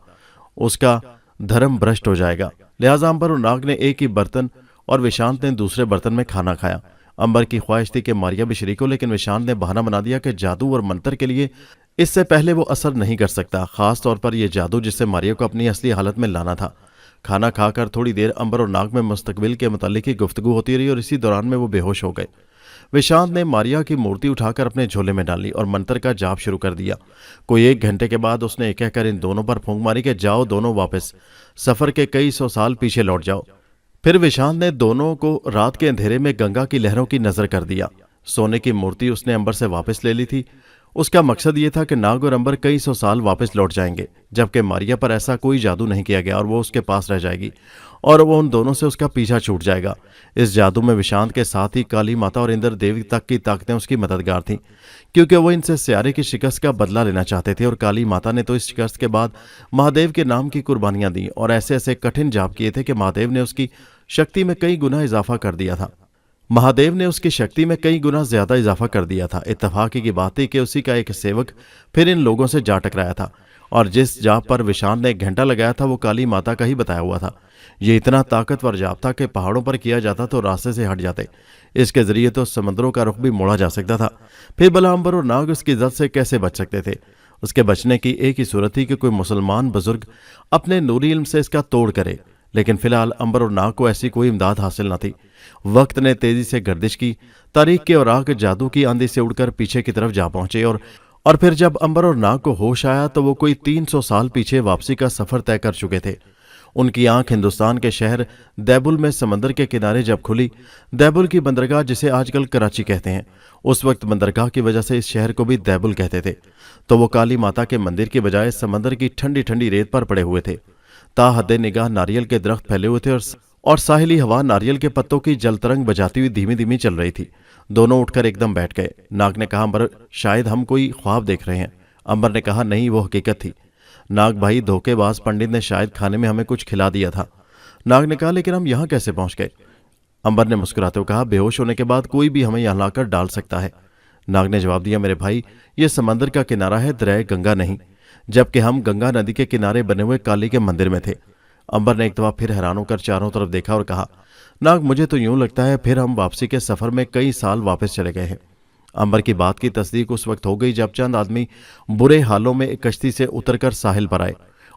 उसका धर्म भ्रष्ट हो जाएगा। लिहाजा अंबर और नाग ने एक ही बर्तन और विशांत ने दूसरे बर्तन में खाना खाया। अंबर की ख्वाहिश थी कि मारिया भी शरीक हो, लेकिन विशांत ने बहाना बना दिया कि जादू और मंत्र के लिए इससे पहले वो असर नहीं कर सकता, खास तौर पर यह जादू जिससे मारिया को अपनी असली हालत में लाना था। खाना खाकर थोड़ी देर अंबर और नाग में मुस्तकबिल के मुतालिक ही गुफ्तगू होती रही और इसी दौरान में वो बेहोश हो गए। विशांत ने मारिया की मूर्ति उठाकर अपने झोले में डाली और मंत्र का जाप शुरू कर दिया। कोई 1 घंटे के बाद उसने कहकर इन दोनों पर फूंक मारी कि जाओ दोनों वापस, सफर के कई 100 साल पीछे लौट जाओ। फिर विशांत ने दोनों को रात के अंधेरे में गंगा की लहरों की नजर कर दिया। सोने की मूर्ति उसने अंबर से वापस ले ली थी। उसका मकसद ये था कि नाग और अंबर कई 100 साल वापस लौट जाएंगे, जबकि मारिया पर ऐसा कोई जादू नहीं किया गया और वो उसके पास रह जाएगी और वो उन दोनों से उसका पीछा छूट जाएगा। इस जादू में विशांत के साथ ही काली माता और इंद्र देवी तक की ताकतें उसकी मददगार थीं, क्योंकि वो इनसे सियारे की शिकस्त का बदला लेना चाहते थे और काली माता ने तो इस शिकस्त के बाद महादेव के नाम की कुर्बानियां दी और ऐसे ऐसे कठिन जाप किए थे कि महादेव ने उसकी शक्ति में कई गुना इजाफा कर दिया था। महादेव ने उसकी शक्ति में कई गुना ज्यादा इजाफा कर दिया था। इत्तफाक की बात थी कि उसी का एक सेवक फिर इन लोगों से जा टकराया था और जिस जाप पर विशांत ने 1 घंटा लगाया था वो काली माता का ही बताया हुआ था। ये इतना ताकतवर जाप था कि पहाड़ों पर किया जाता तो रास्ते से हट जाते। इसके जरिए तो समंदरों का रुख भी मोड़ा जा सकता था। फिर भला अंबर और नाग उसकी इज्जत से कैसे बच सकते थे? उसके बचने की एक ही सूरत थी कि कोई मुसलमान बुजुर्ग अपने नूरी इल्म से इसका तोड़ करे, लेकिन फिलहाल अंबर और नाग को ऐसी कोई इमदाद हासिल न थी। वक्त ने तेजी से गर्दिश की। तारीख के औराक जादू की आंधी से उड़कर पीछे की तरफ जा पहुंचे और फिर जब अंबर और नाग को होश आया तो वो कोई 300 साल पीछे वापसी का सफर तय कर चुके थे। उनकी आंख हिंदुस्तान के शहर दैबुल में समंदर के किनारे जब खुली, दैबुल की बंदरगाह जिसे आजकल कराची कहते हैं, उस वक्त बंदरगाह की वजह से इस शहर को भी दैबुल कहते थे, तो वो काली माता के मंदिर की बजाय समंदर की ठंडी ठंडी रेत पर पड़े हुए थे। ताहद्दे निगाह नारियल के दरख्त फैले हुए थे और साहिली हवा नारियल के पत्तों की जलतरंग बजाती हुई धीमी धीमी चल रही थी। दोनों उठकर एकदम बैठ गए। नाग ने कहा, अंबर, शायद हम कोई ख्वाब देख रहे हैं। अंबर ने कहा, नहीं, वो हकीकत थी। नाग भाई, धोखेबाज पंडित ने शायद खाने में हमें कुछ खिला दिया था। नाग ने कहा, लेकिन हम यहां कैसे पहुंच गए? अंबर ने मुस्कुराते हुए कहा, बेहोश होने के बाद कोई भी हमें यहां लाकर डाल सकता है। नाग ने जवाब दिया, मेरे भाई, ये समंदर का किनारा है, दरिया गंगा नहीं, जबकि हम गंगा नदी के किनारे बने हुए काली के मंदिर में थे। अंबर ने एक दफा फिर हैरान होकर चारों तरफ देखा और कहा, नाग, मुझे तो यूं लगता है फिर हम वापसी के सफर में कई साल वापस चले गए हैं। अंबर की बात की तस्दीक उस वक्त हो गई जब चंद आदमी बुरे हालों में एक कश्ती से उतरकर साहिल पर आए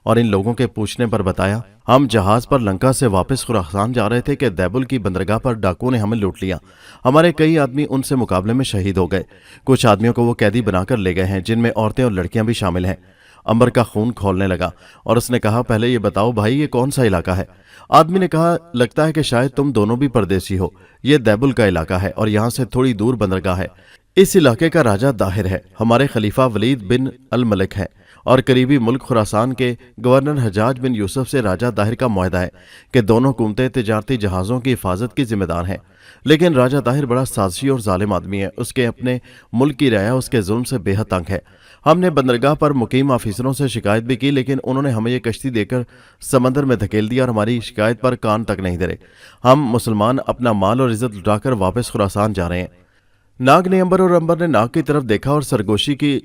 और इन लोगों के पूछने पर बताया, हम जहाज पर लंका से वापस खुरासान जा रहे थे कि दैबुल की बंदरगाह पर डाकुओं ने हमें लूट लिया। हमारे कई आदमी उनसे मुकाबले में शहीद हो गए। कुछ आदमियों को वो कैदी बनाकर ले गए हैं, जिनमें औरतें और लड़कियां भी शामिल हैं। अंबर का खून खौलने लगा और उसने कहा, पहले ये बताओ भाई, ये कौन सा इलाका है? आदमी ने कहा, लगता है कि शायद तुम दोनों भी परदेसी हो। ये दैबुल का इलाका है और यहाँ से थोड़ी दूर बंदरगाह है। इस इलाके का राजा दाहिर है, हमारे खलीफा वलीद बिन अल मलिक है और करीबी मुल्क खुरासान के गवर्नर हजाज बिन यूसुफ से राजा दाहिर का मुआहदा है कि दोनों हुकूमतें तिजारती जहाज़ों की हिफाजत की जिम्मेदार हैं। लेकिन राजा दाहिर बड़ा साजिशी और जालिम आदमी है। उसके अपने मुल्क की रया उसके जुल्म से बेहद तंग है। हमने बंदरगाह पर मुकीम ऑफिसरों से शिकायत भी की, लेकिन उन्होंने हमें ये कश्ती देकर समंदर में धकेल दिया और हमारी शिकायत पर कान तक नहीं धरे। हम मुसलमान अपना माल और इज्जत लुटाकर वापस खुरासान जा रहे हैं। नाग ने अंबर और अंबर ने नाग की तरफ देखा और सरगोशी की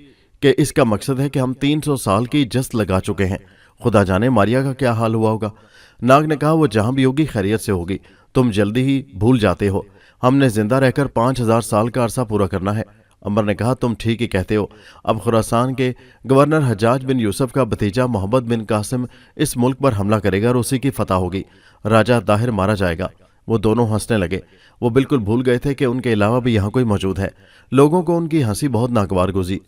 कि इसका मकसद है कि हम 300 साल की जस्त लगा चुके हैं। खुदा जाने मारिया का क्या हाल हुआ होगा। नाग ने कहा, वो जहां भी होगी खैरियत से होगी, तुम जल्दी ही भूल जाते हो। हमने जिंदा रहकर 5000 साल का अरसा पूरा करना है। अंबर ने कहा, तुम ठीक ही कहते हो। अब खुरासान के गवर्नर हजाज बिन यूसुफ का भतीजा मोहम्मद बिन कासिम इस मुल्क पर हमला करेगा और उसी की फतह होगी। राजा दाहिर मारा जाएगा। वो दोनों हंसने लगे। वो बिल्कुल भूल गए थे कि उनके अलावा भी यहाँ कोई मौजूद है। लोगों को उनकी हंसी बहुत नागवार गुजरी।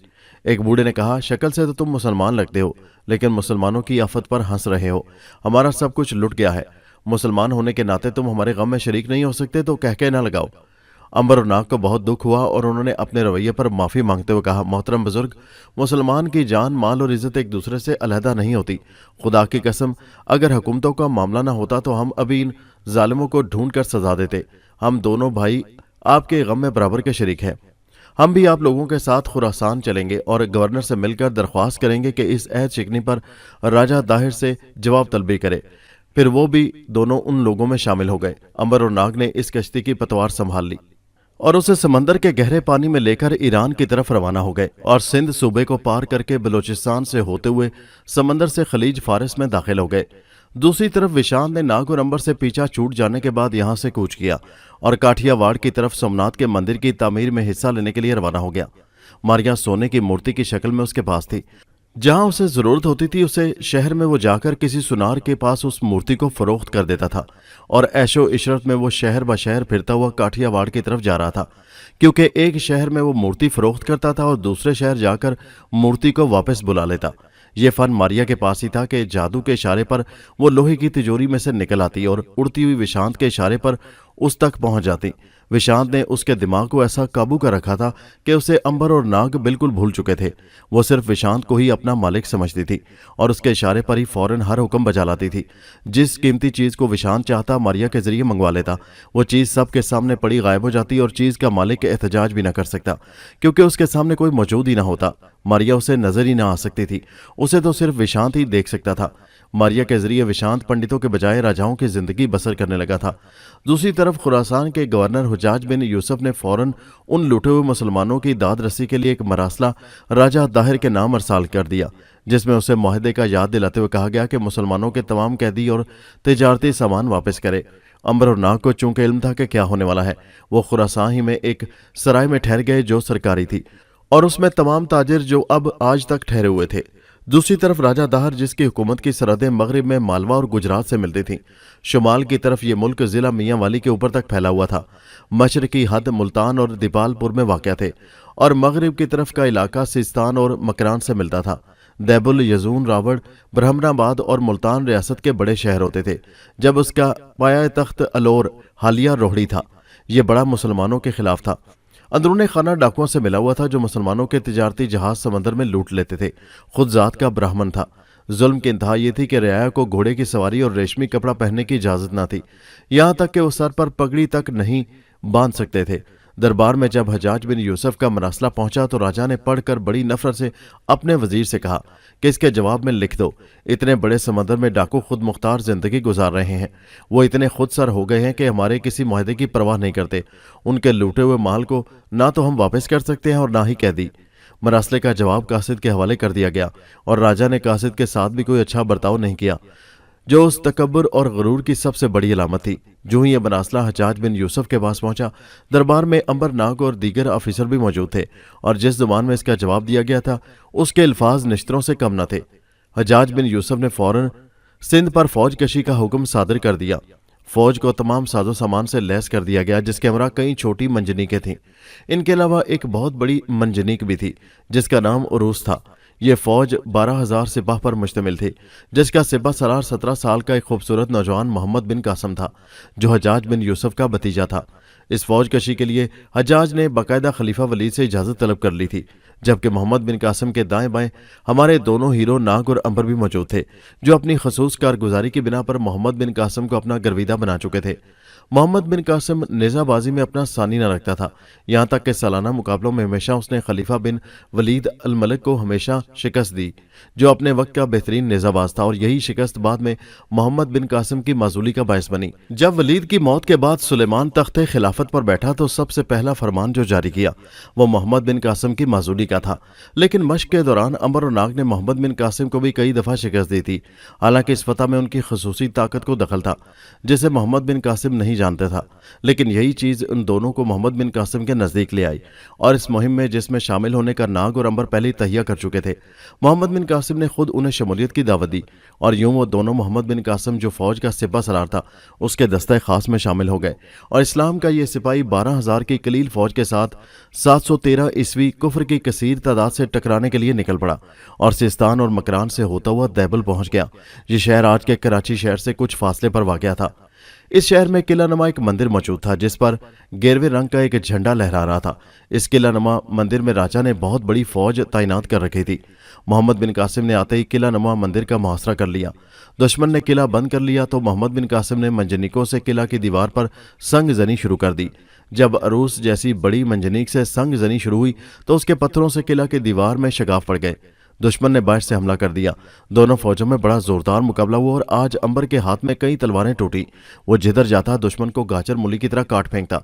एक बूढ़े ने कहा, शक्ल से तो तुम मुसलमान लगते हो, लेकिन मुसलमानों की आफत पर हंस रहे हो। हमारा सब कुछ लुट गया है। मुसलमान होने के नाते तुम हमारे गम में शरीक नहीं हो सकते, तो कह के ना लगाओ। अंबर और नाग को बहुत दुख हुआ और उन्होंने अपने रवैये पर माफी मांगते हुए कहा, मोहतरम बुजुर्ग, मुसलमान की जान, माल और इज्जत एक दूसरे से अलहदा नहीं होती। खुदा की कसम, अगर हुकूमतों का मामला ना होता तो हम अभी इन जालिमों को ढूंढ कर सजा देते। हम दोनों भाई आपके गम में बराबर के शरीक हैं। हम भी आप लोगों के साथ खुरासान चलेंगे और गवर्नर से मिलकर दरख्वास्त करेंगे कि इस अहद शिकनी पर राजा दाहिर से जवाब तलबी करे। फिर वो भी दोनों उन लोगों में शामिल हो गए। अंबर और नाग ने इस कश्ती की पतवार संभाल ली और उसे समंदर के गहरे पानी में लेकर ईरान की तरफ रवाना हो गए और सिंध सूबे को पार करके बलूचिस्तान से होते हुए समंदर से खलीज फारिस में दाखिल हो गए। दूसरी तरफ विशांत ने नाग और अंबर से पीछा छूट जाने के बाद यहां से कूच किया और काठियावाड़ की तरफ सोमनाथ के मंदिर की तामीर में हिस्सा लेने के लिए रवाना हो गया। मारिया सोने की मूर्ति की शक्ल में उसके पास थी। जहां उसे जरूरत होती थी, उसे शहर में वो जाकर किसी सुनार के पास उस मूर्ति को फरोख्त कर देता था और ऐशो इशरत में वो शहर ब शहर फिरता हुआ काठियावाड़ की तरफ जा रहा था, क्योंकि एक शहर में वो मूर्ति फरोख्त करता था और दूसरे शहर जाकर मूर्ति को वापस बुला लेता। ये फन मारिया के पास ही था कि जादू के इशारे पर वो लोहे की तिजोरी में से निकल आती और उड़ती हुई विशांत के इशारे पर उस तक पहुंच जाती। विशांत ने उसके दिमाग को ऐसा काबू कर रखा था कि उसे अंबर और नाग बिल्कुल भूल चुके थे। वो सिर्फ विशांत को ही अपना मालिक समझती थी और उसके इशारे पर ही फौरन हर हुक्म बजा लाती थी। जिस कीमती चीज को विशांत चाहता, मारिया के जरिए मंगवा लेता। वो चीज सबके सामने पड़ी गायब हो जाती और चीज का मालिक एहतजाज भी न कर सकता, क्योंकि उसके सामने कोई मौजूद ही ना होता। मारिया उसे नजर ही ना आ सकती थी, उसे तो सिर्फ विशांत ही देख सकता था। मारिया के जरिए विशांत पंडितों के बजाय राजाओं की जिंदगी बसर करने लगा था। दूसरी तरफ खुरासान के गवर्नर हुजाज बिन यूसुफ ने फौरन उन लूटे हुए मुसलमानों की दाद रसी के लिए एक मरासला राजा दाहिर के नाम अरसाल कर दिया, जिसमें उसे मुआहदे का याद दिलाते हुए कहा गया कि मुसलमानों के तमाम कैदी और तिजारती सामान वापस करे। अंबर और नाग को चूंकि इल्म था कि क्या होने वाला है, वो खुरासान ही में एक सराय में ठहर गए जो सरकारी थी और उसमें तमाम ताजिर जो अब आज तक ठहरे हुए थे। दूसरी तरफ राजा दाहर, जिसकी हुकूमत की सरहदें मगरिब में मालवा और गुजरात से मिलती थीं, शुमाल की तरफ ये मुल्क जिला मियाँ वाली के ऊपर तक फैला हुआ था। मशरकी हद मुल्तान और दीपालपुर में वाक़या थे और मगरिब की तरफ का इलाका सिस्तान और मकरान से मिलता था। दैबुल यजून रावड़ ब्रह्मणाबाद और मुल्तान रियासत के बड़े शहर होते थे, जब उसका पाया तख्त अलोर हालिया रोहड़ी था। ये बड़ा मुसलमानों के खिलाफ था। अंदरूनी खाना डाकुओं से मिला हुआ था जो मुसलमानों के तिजारती जहाज समंदर में लूट लेते थे। खुद जात का ब्राह्मण था। जुल्म की इंतहा ये थी कि रियाया को घोड़े की सवारी और रेशमी कपड़ा पहनने की इजाजत न थी, यहां तक कि वो सर पर पगड़ी तक नहीं बांध सकते थे। दरबार में जब हजाज बिन यूसुफ का मरासला पहुंचा तो राजा ने पढ़कर बड़ी नफरत से अपने वजीर से कहा कि इसके जवाब में लिख दो, इतने बड़े समंदर में डाकू खुद मुख्तार जिंदगी गुजार रहे हैं। वो इतने खुद सर हो गए हैं कि हमारे किसी मुआहदे की परवाह नहीं करते। उनके लूटे हुए माल को ना तो हम वापस कर सकते हैं और ना ही कैदी। मरासले का जवाब कासिद के हवाले कर दिया गया और राजा ने कासिद के साथ भी कोई अच्छा बर्ताव नहीं किया, जो उस तकब्बुर और गरूर की सबसे बड़ी अलामत थी। जो ही यह मरासला हजाज बिन यूसुफ के पास पहुंचा, दरबार में अंबर नाग और दीगर ऑफिसर भी मौजूद थे और जिस जुबान में इसका जवाब दिया गया था उसके अल्फाज निश्तरों से कम न थे। हजाज बिन यूसुफ ने फौरन सिंध पर फौज कशी का हुक्म सादर कर दिया। फौज को तमाम साजो सामान से लैस कर दिया गया, जिसके हमरा कई छोटी मंजनीकें थीं। इनके अलावा एक बहुत बड़ी मंजनीक भी थी जिसका नाम उरूस था। ये फौज 12,000 सिपाह पर मुश्तमिल थी, जिसका सिपा सलार 17 साल का एक खूबसूरत नौजवान मोहम्मद बिन कासम था, जो हजाज बिन यूसुफ का भतीजा था। इस फौज कशी के लिए हजाज ने बाकायदा खलीफा वलीद से इजाज़त तलब कर ली थी, जबकि मोहम्मद बिन कासम के दाएं बाएं हमारे दोनों हीरो नाग और अंबर भी मौजूद थे, जो अपनी खसूस कारगुजारी की बिना पर मोहम्मद बिन कासम को अपना गर्विदा बना चुके थे। मोहम्मद बिन कासम नेज़ाबाजी में अपना सानी न रखता था, यहाँ तक कि सालाना मुकाबलों में हमेशा उसने खलीफा बिन वलीद अल मलिक को हमेशा शिकस्त दी, जो अपने वक्त का बेहतरीन नेज़ाबाज था, और यही शिकस्त बाद में मोहम्मद बिन कासम की माजूली का बायस बनी। जब वलीद की मौत के बाद सुलेमान तख्ते खिलाफत पर बैठा तो सबसे पहला फरमान जो जारी किया वो मोहम्मद बिन कासम की माजूली का था। लेकिन मश्क के दौरान अंबर और नाग ने मोहम्मद बिन कासम को भी कई दफ़ा शिकस्त दी थी। हालांकि इस फतह में उनकी खसूसी ताकत को दखल था, जिसे मोहम्मद बिन कासम नहीं जानते था। लेकिन यही चीज़ उन दोनों को मोहम्मद बिन कासम के नज़दीक ले आई, और इस मुहिम में जिसमें शामिल होने का नाग और अंबर पहले ही तहिया कर चुके थे। मोहम्मद बिन कासम ने खुद उन्हें शमूलियत की दावत दी, और यूं वो दोनों मोहम्मद बिन कासम जो फौज का सिपा सलार था उसके दस्ते खास में शामिल हो गए, और इस्लाम का ये सिपाही 12,000 की कलील फौज के साथ 713 ईस्वी कुफ्र की कसीर तादाद से टकराने के लिए निकल पड़ा और सिस्तान और मकरान से होता हुआ दैबल पहुंच गया। ये शहर आज के कराची शहर से कुछ फासले पर वाक़या था। इस शहर में किला नुमा एक मंदिर मौजूद था जिस पर गेरवे रंग का एक झंडा लहरा रहा था। इस किला नुमा मंदिर में राजा ने बहुत बड़ी फौज तैनात कर रखी थी। मोहम्मद बिन कासिम ने आते ही किला नुमा मंदिर का मुहासरा कर लिया। दुश्मन ने किला बंद कर लिया तो मोहम्मद बिन कासिम ने मंजनीकों से किला की दीवार पर संग जनी शुरू कर दी। जब अरूस जैसी बड़ी मंजनीक से संग जनी शुरू हुई तो उसके पत्थरों से किला की दीवार में शगाफ पड़ गए। दुश्मन ने बाहर से हमला कर दिया। दोनों फौजों में बड़ा जोरदार मुकाबला हुआ और आज अंबर के हाथ में कई तलवारें टूटी। वो जिधर जाता दुश्मन को गाजर मूली की तरह काट फेंकता।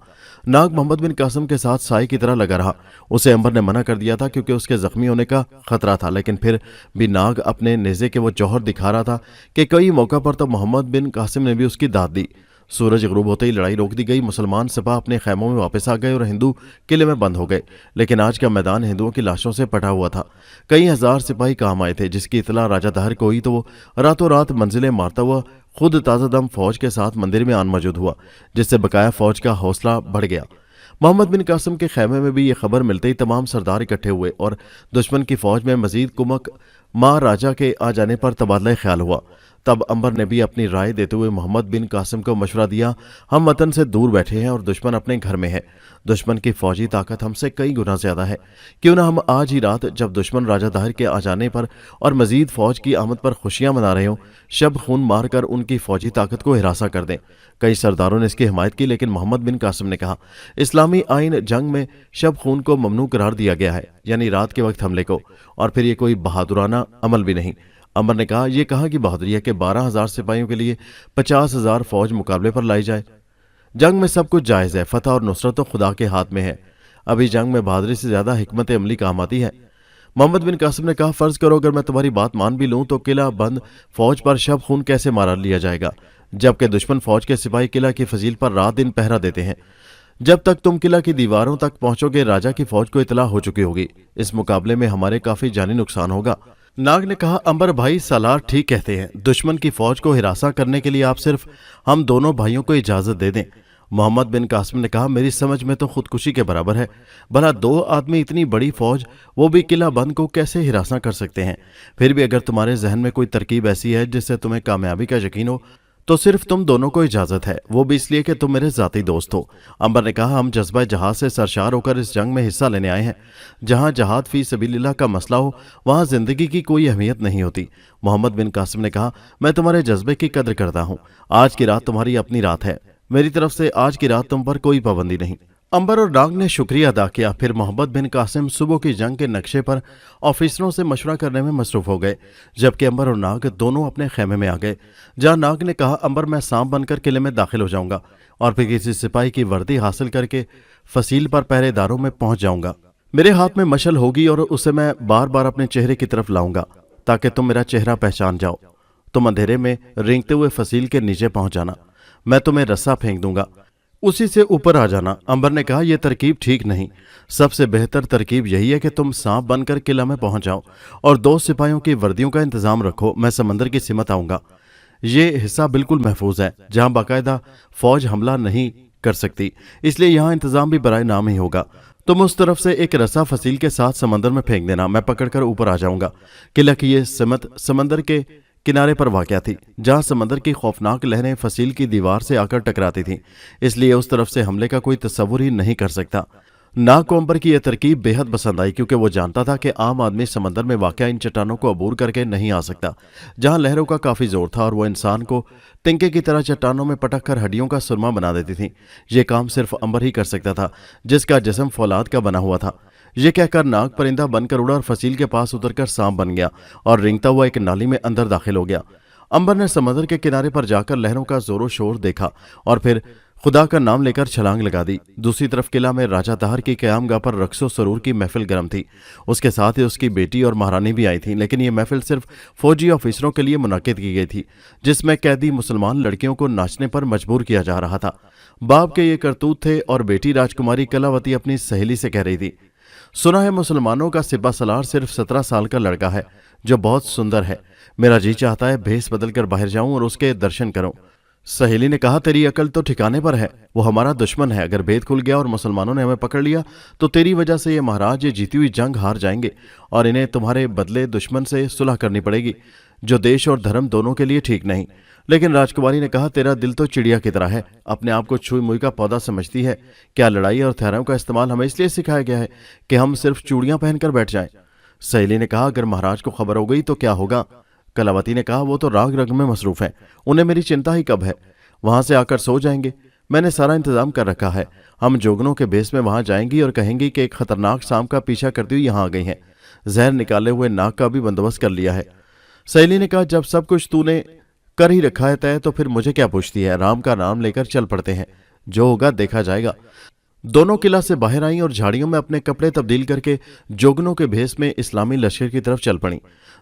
नाग मोहम्मद बिन कासम के साथ साई की तरह लगा रहा। उसे अंबर ने मना कर दिया था क्योंकि उसके जख्मी होने का खतरा था, लेकिन फिर भी नाग अपने नेज़े के वो जौहर दिखा रहा था कि कई मौका पर तो मोहम्मद बिन कासिम ने भी उसकी दाद दी। सूरज गरूब होते ही लड़ाई रोक दी गई। मुसलमान सिपाह अपने खैमों में वापस आ गए और हिंदू किले में बंद हो गए। लेकिन आज का मैदान हिंदुओं की लाशों से पटा हुआ था। कई हजार सिपाही काम आए थे, जिसकी इतला राजा दाहर को हुई तो वो रातों रात मंजिलें मारता हुआ खुद ताज़ा दम फौज के साथ मंदिर में आन मौजूद हुआ, जिससे बकाया फौज का हौसला बढ़ गया। मोहम्मद बिन कासम के खैमे में भी ये खबर मिलते ही तमाम सरदार इकट्ठे हुए और दुश्मन की फौज में मजीद कुमक माँ राजा के आ जाने पर तबादला ख्याल हुआ। तब अंबर ने भी अपनी राय देते हुए मोहम्मद बिन कासिम को मशवरा दिया, हम वतन से दूर बैठे हैं और दुश्मन अपने घर में है। दुश्मन की फौजी ताकत हमसे कई गुना ज्यादा है। क्यों ना हम आज ही रात जब दुश्मन राजा दाहिर के आ जाने पर और मजीद फौज की आमद पर खुशियां मना रहे हों, शब खून मारकर उनकी फौजी ताकत को हिरासा कर दें। कई सरदारों ने इसकी हिमायत की, लेकिन मोहम्मद बिन कासिम ने कहा, इस्लामी आइन जंग में शब खून को ममनू करार दिया गया है, यानी रात के वक्त हमले को, और फिर ये कोई बहादुराना अमल भी नहीं। अंबर ने कहा, यह कहाँ की बहादुरी है कि 12,000 सिपाहियों के लिए 50,000 फौज मुकाबले पर लाई जाए। जंग में सब कुछ जायज़ है, फतह और नुसरत तो खुदा के हाथ में है। अभी जंग में बहादुरी से ज्यादा हिकमत अमली काम आती है। मोहम्मद बिन कासिम ने कहा, फर्ज करो अगर मैं तुम्हारी बात मान भी लूं तो किला बंद फौज पर शब खून कैसे मारा लिया जाएगा, जबकि दुश्मन फौज के सिपाही किला की फजील पर रात दिन पहरा देते हैं। जब तक तुम किला की दीवारों तक पहुंचोगे राजा की फौज को इतला हो चुकी होगी। इस मुकाबले में हमारे काफी जानी नुकसान होगा। नाग ने कहा, अंबर भाई सालार ठीक कहते हैं। दुश्मन की फौज को हिरासा करने के लिए आप सिर्फ हम दोनों भाइयों को इजाजत दे दें। मोहम्मद बिन कासिम ने कहा, मेरी समझ में तो खुदकुशी के बराबर है। भला 2 आदमी इतनी बड़ी फौज, वो भी किला बंद को कैसे हिरासा कर सकते हैं? फिर भी अगर तुम्हारे जहन में कोई तरकीब ऐसी है जिससे तुम्हें कामयाबी का यकीन हो तो सिर्फ तुम दोनों को इजाजत है, वो भी इसलिए कि तुम मेरे जाती दोस्त हो। अंबर ने कहा, हम जज्बा जहाद से सरशार होकर इस जंग में हिस्सा लेने आए हैं। जहां जहाद फी सबीलिल्लाह का मसला हो वहां जिंदगी की कोई अहमियत नहीं होती। मोहम्मद बिन कासिम ने कहा, मैं तुम्हारे जज्बे की कद्र करता हूं। आज की रात तुम्हारी अपनी रात है, मेरी तरफ से आज की रात तुम पर कोई पाबंदी नहीं। अंबर और नाग ने शुक्रिया अदा किया। फिर मोहम्मद बिन कासिम सुबह की जंग के नक्शे पर ऑफिसरों से मशवरा करने में मसरूफ हो गए, जबकि अंबर और नाग दोनों अपने खेमे में आ गए। जहां नाग ने कहा, अंबर मैं सांप बनकर किले में दाखिल हो जाऊंगा और फिर किसी सिपाही की वर्दी हासिल करके फसील पर पहरेदारों में पहुंच जाऊंगा। मेरे हाथ में मशल होगी और उसे मैं बार बार अपने चेहरे की तरफ लाऊंगा ताकि तुम मेरा चेहरा पहचान जाओ। तुम अंधेरे में रेंगते हुए फसील के नीचे पहुंच जाना, मैं तुम्हें रस्सा फेंक दूंगा, उसी से ऊपर आ जाना। अंबर ने कहा, यह तरकीब ठीक नहीं। सबसे बेहतर तरकीब यही है कि तुम सांप बनकर किला में पहुंच जाओ और 2 सिपाहियों की वर्दियों का इंतजाम रखो। मैं समंदर की सिमत आऊंगा। ये हिस्सा बिल्कुल महफूज है, जहां बाकायदा फौज हमला नहीं कर सकती, इसलिए यहां इंतजाम भी बराए नाम ही होगा। तुम उस तरफ से एक रस्सा फसील के साथ समंदर में फेंक देना, मैं पकड़कर ऊपर आ जाऊंगा। किला की ये सिमत समंदर के किनारे पर वाक़या थी, जहां समंदर की खौफनाक लहरें फसील की दीवार से आकर टकराती थीं, इसलिए उस तरफ से हमले का कोई तस्वुर ही नहीं कर सकता। नाग को अंबर की यह तरकीब बेहद पसंद आई, क्योंकि वो जानता था कि आम आदमी समंदर में वाक़या इन चट्टानों को अबूर करके नहीं आ सकता, जहां लहरों का काफ़ी जोर था और वो इंसान को तिनके की तरह चट्टानों में पटक कर हड्डियों का सुरमा बना देती थी। ये काम सिर्फ अंबर ही कर सकता था, जिसका जिस्म फौलाद का बना हुआ था। ये कहकर नाग परिंदा बनकर उड़ा और फसील के पास उतरकर सांप बन गया और रेंगता हुआ एक नाली में अंदर दाखिल हो गया। अंबर ने समंदर के किनारे पर जाकर लहरों का जोरों शोर देखा और फिर खुदा का नाम लेकर छलांग लगा दी। दूसरी तरफ किला में राजा ताहर की क़यामगाह पर रक्सो सरूर की महफिल गर्म थी। उसके साथ ही उसकी बेटी और महारानी भी आई थी, लेकिन ये महफिल सिर्फ फौजी ऑफिसरों के लिए मुनाकिद की गई थी, जिसमें कैदी मुसलमान लड़कियों को नाचने पर मजबूर किया जा रहा था। बाप के ये करतूत थे और बेटी राजकुमारी कलावती अपनी सहेली से कह रही थी, सुना है मुसलमानों का सिपा सलार सिर्फ 17 साल का लड़का है जो बहुत सुंदर है। मेरा जी चाहता है भेस बदल कर बाहर जाऊं और उसके दर्शन करूं। सहेली ने कहा, तेरी अकल तो ठिकाने पर है, वो हमारा दुश्मन है। अगर भेद खुल गया और मुसलमानों ने हमें पकड़ लिया तो तेरी वजह से ये महाराज ये जीती हुई जंग हार जाएंगे और इन्हें तुम्हारे बदले दुश्मन से सुलह करनी पड़ेगी, जो देश और धर्म दोनों के लिए ठीक नहीं। लेकिन राजकुमारी ने कहा, तेरा दिल तो चिड़िया की तरह है, अपने आप को छुई मुई का पौधा समझती है। क्या लड़ाई और हथियारों का इस्तेमाल हमें इसलिए सिखाया गया है कि हम सिर्फ चूड़ियां पहनकर बैठ जाएं? सहेली ने कहा, अगर महाराज को खबर हो गई तो क्या होगा? कलावती ने कहा, वो तो राग रंग में मसरूफ है, उन्हें मेरी चिंता ही कब है। वहां से आकर सो जाएंगे, मैंने सारा इंतजाम कर रखा है। हम जोगनों के बेस में वहां जाएंगी और कहेंगी कि एक खतरनाक सांप का पीछा करती हुई यहां आ गई है। जहर निकाले हुए नाग का भी बंदोबस्त कर लिया है। सहेली ने कहा, जब सब कुछ तूने कर ही रखा है तय, तो फिर मुझे क्या पूछती है? राम का नाम लेकर चल पड़ते हैं, जो होगा देखा जाएगा। दोनों किला से बाहर आईं और झाड़ियों में अपने कपड़े तब्दील करके जोगनों के भेस में इस्लामी लश्कर की तरफ चल पड़ी।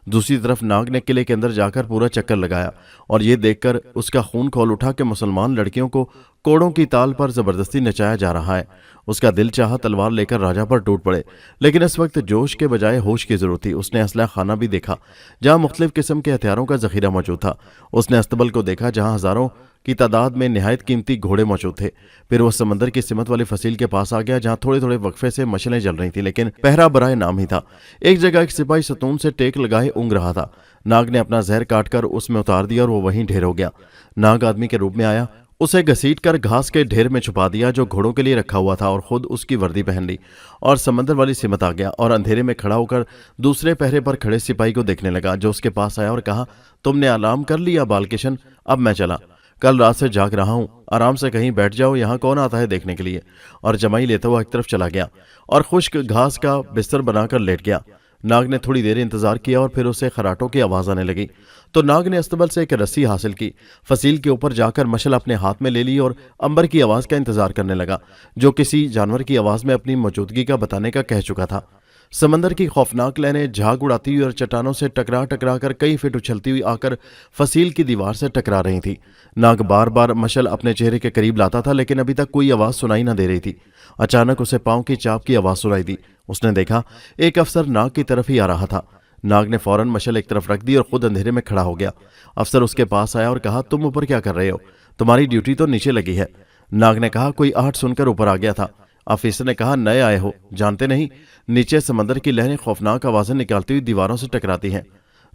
दूसरी तरफ नाग ने किले के अंदर जाकर पूरा चक्कर लगाया और ये देखकर उसका खून खौल उठा कि मुसलमान लड़कियों को कोड़ों की ताल पर जबरदस्ती नचाया जा रहा है। उसका दिल चाहा तलवार लेकर राजा पर टूट पड़े, लेकिन इस वक्त जोश के बजाय होश की जरूरत थी। उसने असलहा खाना भी देखा, जहां मुख्तलिफ किस्म के हथियारों का जखीरा मौजूद था। उसने अस्तबल को देखा, जहां हजारों की तादाद में निहायत कीमती घोड़े मौजूद थे। फिर वह समंदर की सिमत वाली फसील के पास आ गया, जहां थोड़े थोड़े वक्फे से मशलें जल रही थी, लेकिन पहरा बराए नाम ही था। एक जगह एक सिपाही सतून से टेक लगाए ऊँग रहा था। नाग ने अपना जहर काटकर उसमें उतार दिया और वो वहीं ढेर हो गया। नाग आदमी के रूप में आया, उसे घसीट कर घास के ढेर में छुपा दिया जो घोड़ों के लिए रखा हुआ था, और खुद उसकी वर्दी पहन ली और समंदर वाली सिमत आ गया और अंधेरे में खड़ा होकर दूसरे पहरे पर खड़े सिपाही को देखने लगा, जो उसके पास आया और कहा, तुमने आराम कर लिया बालकिशन, अब मैं चला। कल रात से जाग रहा हूं, आराम से कहीं बैठ जाओ, यहाँ कौन आता है देखने के लिए। और जमाई लेता हुआ एक तरफ चला गया और खुश्क घास का बिस्तर बनाकर लेट गया। नाग ने थोड़ी देर इंतजार किया और फिर उसे खराटों की आवाज आने लगी, तो नाग ने अस्तबल से एक रस्सी हासिल की, फसील के ऊपर जाकर मशल अपने हाथ में ले ली और अंबर की आवाज का इंतजार करने लगा, जो किसी जानवर की आवाज में अपनी मौजूदगी का बताने का कह चुका था। समंदर की खौफनाक लहरें झाग उड़ाती हुई और चट्टानों से टकरा टकरा कर कई फीट उछलती हुई आकर फसील की दीवार से टकरा रही थी। नाग बार बार मशल अपने चेहरे के करीब लाता था, लेकिन अभी तक कोई आवाज सुनाई न दे रही थी। अचानक उसे पांव की चाप की आवाज सुनाई दी। उसने देखा एक अफसर नाग की तरफ ही आ रहा था। नाग ने फौरन मशल एक तरफ रख दी और खुद अंधेरे में खड़ा हो गया। अफसर उसके पास आया और कहा, तुम ऊपर क्या कर रहे हो? तुम्हारी ड्यूटी तो नीचे लगी है। नाग ने कहा, कोई आहट सुनकर ऊपर आ गया था। ऑफिसर ने कहा, नए आए हो, जानते नहीं नीचे समंदर की लहरें खौफनाक आवाजें निकालती हुई दीवारों से टकराती हैं।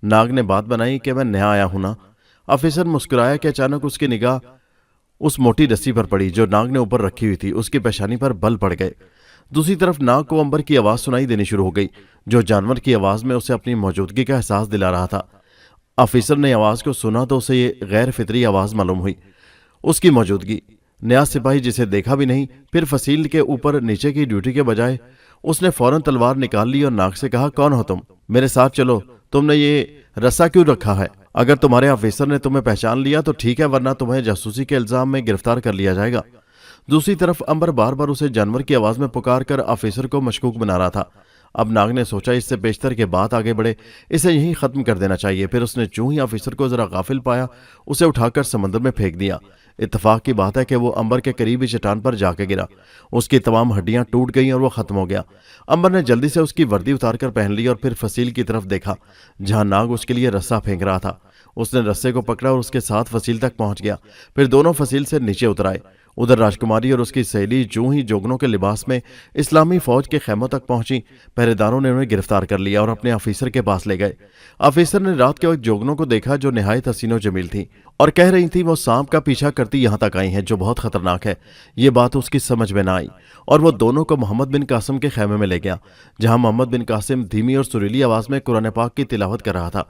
नाग ने बात बनाई कि मैं नया आया हूं ना। ऑफिसर मुस्कुराया कि अचानक उसकी निगाह उस मोटी रस्सी पर पड़ी जो नाग ने ऊपर रखी हुई थी। उसकी पेशानी पर बल पड़ गए। दूसरी तरफ नाग को अंबर की आवाज सुनाई देनी शुरू हो गई, जो जानवर की आवाज में उसे अपनी मौजूदगी का एहसास दिला रहा था। ऑफिसर ने आवाज को सुना तो उसे ये गैर फितरी आवाज मालूम हुई। उसकी मौजूदगी। नया सिपाही जिसे देखा भी नहीं, फिर फसील के ऊपर नीचे की ड्यूटी के बजाय उसने फौरन तलवार निकाल ली और नाग से कहा, कौन हो तुम? मेरे साथ चलो। तुमने ये रस्सा क्यों रखा है? अगर तुम्हारे ऑफिसर ने तुम्हें पहचान लिया तो ठीक है, वरना तुम्हें जासूसी के इल्जाम में गिरफ्तार कर लिया जाएगा। दूसरी तरफ अंबर बार बार उसे जानवर की आवाज में पुकार कर ऑफिसर को मशकूक बना रहा था। अब नाग ने सोचा, इससे बेशतर के बात आगे बढ़े, इसे यहीं खत्म कर देना चाहिए। फिर उसने जूं ही ऑफिसर को जरा गाफिल पाया, उसे उठाकर समंदर में फेंक दिया। इत्तेफाक की बात है कि वो अंबर के करीब ही चट्टान पर जाके गिरा। उसकी तमाम हड्डियां टूट गईं और वो खत्म हो गया। अंबर ने जल्दी से उसकी वर्दी उतारकर पहन ली और फिर फसील की तरफ देखा, जहां नाग उसके लिए रस्सा फेंक रहा था। उसने रस्से को पकड़ा और उसके साथ फसील तक पहुंच गया। फिर दोनों फसील से नीचे उतर आए। उधर राजकुमारी और उसकी सहेली जूं ही जोगनों के लिबास में इस्लामी फौज के खेमों तक पहुंची, पहरेदारों ने उन्हें गिरफ्तार कर लिया और अपने ऑफिसर के पास ले गए। ऑफिसर ने रात के वक्त जोगनों को देखा जो निहायत हसीनो जमील थी और कह रही थी वो सांप का पीछा करती यहां तक आई हैं, जो बहुत खतरनाक है। ये बात उसकी समझ में ना आई और वो दोनों को मोहम्मद बिन कासिम के खेमे में ले गया, जहां मोहम्मद बिन कासिम धीमी और सुरीली आवाज में कुरान पाक की तिलावत कर रहा था।